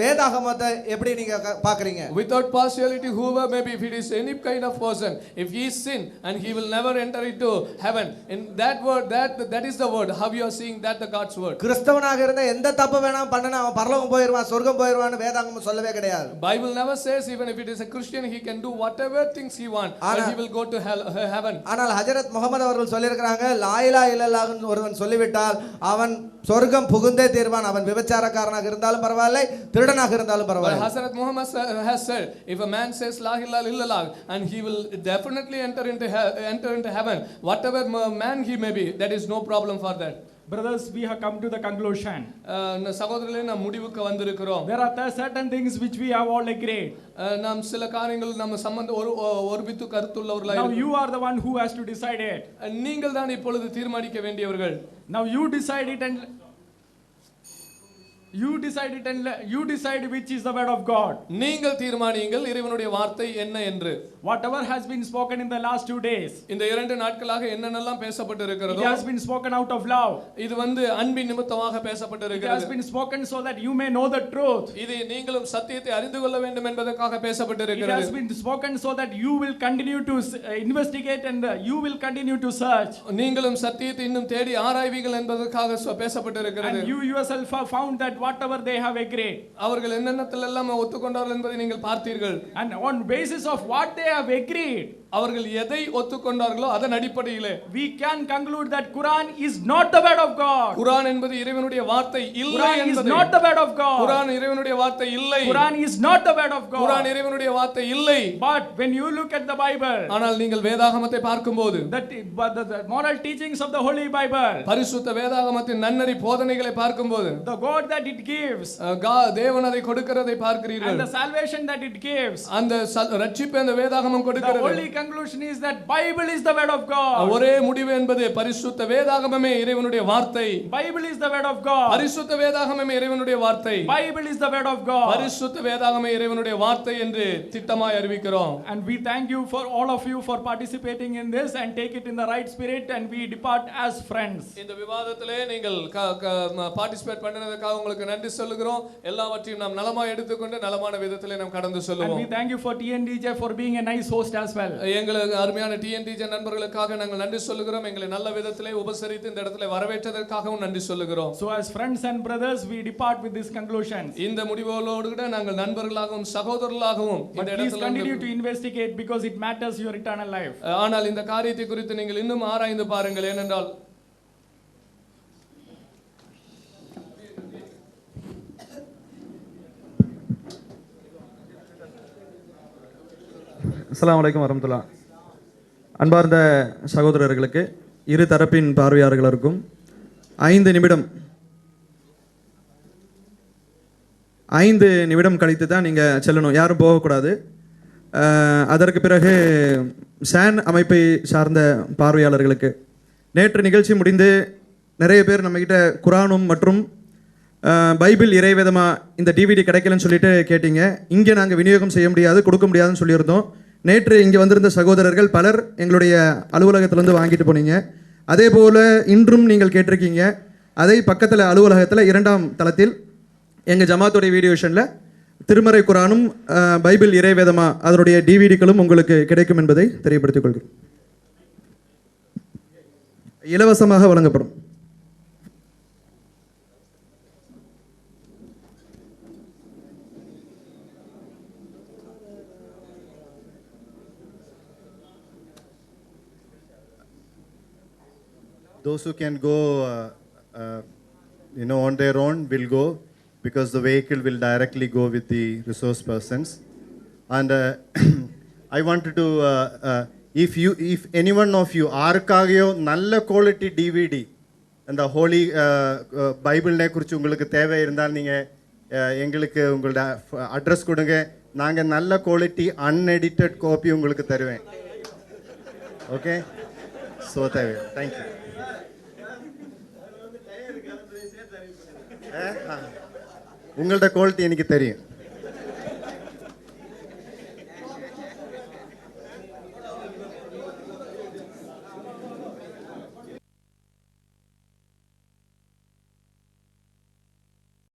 வேதாகமத்தை எப்படி நீங்க பாக்குறீங்க? Without partiality, whoever may be, if it is any kind of person, if he is sin and he will never enter into heaven, in that word, that is the word, how you are seeing that the God's word. கிறிஸ்தவனாக இருந்தா எந்த தப்பு வேணாம் பண்ணனா அவன் பரலோகம் போயிடுவான் சொர்க்கம் போயிடுவான்னு வேதாகமம் சொல்லவே கிடையாது. Bible never says even if it is a Christian he can do whatever things he want, but he will go to heaven. ஆனால் ஹஜரத் முஹம்மது அவர்கள் சொல்லியிருக்காங்க, லா இலாஹ இல்லல்லாஹ் ஒருவன் சொல்லிவிட்டால் அவன் சொர்க்கம் புகுந்தே தீர்வான், அவன் விபச்சாரக்காரனாக இருந்தாலும் பரவாயில்லை, திருடனாக இருந்தாலும் பரவாயில்லை. Hazrat Muhammad has said, if a man says la ilaha illallah, and he will definitely enter into heaven, whatever man he may be, that is no problem for that. Brothers, we have come to the conclusion. சகோதரர்களே, நாம் முடிவுக்கு வந்திருக்கிறோம். There are certain things which we have all agreed. நாம் சில காரியங்கள் நம்ம சம்பந்த ஒருமித்து கருத்துள்ளவர்களாக. Now you are the one who has to decide it. நீங்கள் தான் இப்பொழுது தீர்மானிக்க வேண்டியவர்கள். Now you decide it and you decide which is the word of God. நீங்கள் தீர்மானியுங்கள் இறைவனுடைய வார்த்தை என்ன என்று. Whatever has been spoken in the last 2 days, இந்த 2 நாட்களாக என்னென்னலாம் பேசப்பட்டு இருக்கிறதோ, it has been spoken out of love. இது அன்பின் நிமித்தமாக பேசப்பட்டு It இருக்கிறது. has been spoken so that you may know the truth. இது நீங்களும் சத்தியத்தை அறிந்து கொள்ள வேண்டும் என்பதற்காக பேசப்பட்டு It இருக்கிறது. has been spoken so that you will continue to investigate and you will continue to search. நீங்களும் சத்தியத்தை இன்னும் தேடி ஆராய்வீர்கள் என்பதற்காக பேசப்பட்டு இருக்கிறது. And you yourself have found that whatever they have agreed, அவர்கள் என்னென்னத்தில் எல்லாம் ஒத்துக்கொண்டார்கள் என்பதை நீங்கள் பார்த்தீர்கள். and on basis of what they have agreed, அவர்கள் எதை ஒத்துக்கொண்டார்களோ அதன் அடிப்படையிலே we can conclude that Quran is not the word of God. குர்ஆன் என்பது இறைவனுடைய வார்த்தை இல்லை Quran is என்பதை, not the word of God. குர்ஆன் இறைவனுடைய வார்த்தை இல்லை. Quran is not the word of God. குர்ஆன் இறைவனுடைய வார்த்தை இல்லை. But when you look at the Bible, ஆனால் நீங்கள் வேதாகமத்தை பார்க்கும்போது, the moral teachings of the Holy Bible, பரிசுத்த வேதாகமத்தின் நன்னறி போதனைகளை பார்க்கும்போது, the God that it gives, தேவன் அதை கொடுக்கிறதை பார்க்கிறீர்கள். and the salvation that it gives, அந்த ரட்சிப்பை அந்த வேதாகமம் the கொடுக்கிறது. only conclusion is that Bible is the word of God. ஒரே முடிவு என்பது பரிசுத்த வேதாகமமே இறைவனுடைய வார்த்தை. Bible is the word of God. பரிசுத்த வேதாகமமே இறைவனுடைய வார்த்தை. Bible is the word of God. பரிசுத்த வேதாகமே இறைவனுடைய வார்த்தை என்று திட்டமாய் அறிவிக்கிறோம். And we thank you for all of you for participating in this and take it in the right spirit, and we depart as friends. இந்த விவாதத்திலே நீங்கள் பார்ட்டிசிபேட் பண்ணினதுக்காக உங்களுக்கு நன்றி சொல்லுகிறோம். எல்லாவற்றையும் நாம் நலமாய் எடுத்துக்கொண்டு நலமான விதத்திலே நாம் கடந்து செல்லுவோம். And we thank you for TNDJ for being a nice host as well. எங்களுக்கு அருமையான TNDJ நண்பர்களுக்காக நாங்கள் நன்றி சொல்லுகிறோம். எங்களை நல்ல விதத்திலே உபசரித்து இந்த இடத்திலே வரவேற்றதற்காகவும் நன்றி சொல்லுகிறோம். So as friends and brothers we depart with this conclusion. இந்த முடிவுகளோடு கூட நாங்கள் நண்பர்களாகவும் சகோதரர்களாகவும் இந்த இடத்திலே continue to investigate because it matters your eternal life. ஆனால் இந்த காரியத்தை குறித்து நீங்கள் இன்னும் ஆராய்ந்து பாருங்கள். ஏனென்றால் அஸ்ஸலாமு அலைக்கும் வரஹ்மத்துல்லாஹ். அன்பார்ந்த சகோதரர்களுக்கு, இரு தரப்பின் பார்வையாளர்களுக்கும் 5 நிமிடம் கழித்து தான் நீங்கள் செல்லணும், யாரும் போகக்கூடாது. அதற்கு பிறகு சான் அமைப்பை சார்ந்த பார்வையாளர்களுக்கு, நேற்று நிகழ்ச்சி முடிந்து நிறைய பேர் நம்மக்கிட்ட குரானும் மற்றும் பைபிள் இறைவேதமா இந்த டிவிடி கிடைக்கலன்னு சொல்லிட்டு கேட்டீங்க. இங்கே நாங்கள் விநியோகம் செய்ய முடியாது, கொடுக்க முடியாதுன்னு சொல்லியிருந்தோம். நேற்று இங்கே வந்திருந்த சகோதரர்கள் பலர் எங்களுடைய அலுவலகத்திலேருந்து வாங்கிட்டு போனீங்க. அதே போல் இன்றும் நீங்கள் கேட்டிருக்கீங்க. அதை பக்கத்தில் அலுவலகத்தில் 2ஆம் தளத்தில் எங்கள் ஜமாத்துடைய வீடியோஷனில் திருமறை குரானும் பைபிள் இறைவேதமா அதனுடைய டிவிடிக்களும் உங்களுக்கு கிடைக்கும் என்பதை தெரியப்படுத்திக் கொள்கிறேன். இலவசமாக வழங்கப்படும். Those who can go, on their own will go, because the vehicle will directly go with the resource persons. And I wanted to, if anyone of you, ஆருக்காகையோ நல்ல குவாலிட்டி டிவிடி அந்த ஹோலி பைபிள்னே குறித்து உங்களுக்கு தேவை இருந்தால் நீங்கள் எங்களுக்கு உங்களோட அட்ரஸ் கொடுங்க. நாங்கள் நல்ல குவாலிட்டி அன்எடிட்டட் காப்பி உங்களுக்கு தருவேன். ஓகே, ஸோ தேவை. தேங்க்யூ. உங்கள்ட்ட குவாலிட்டி எனக்கு தெரியும்.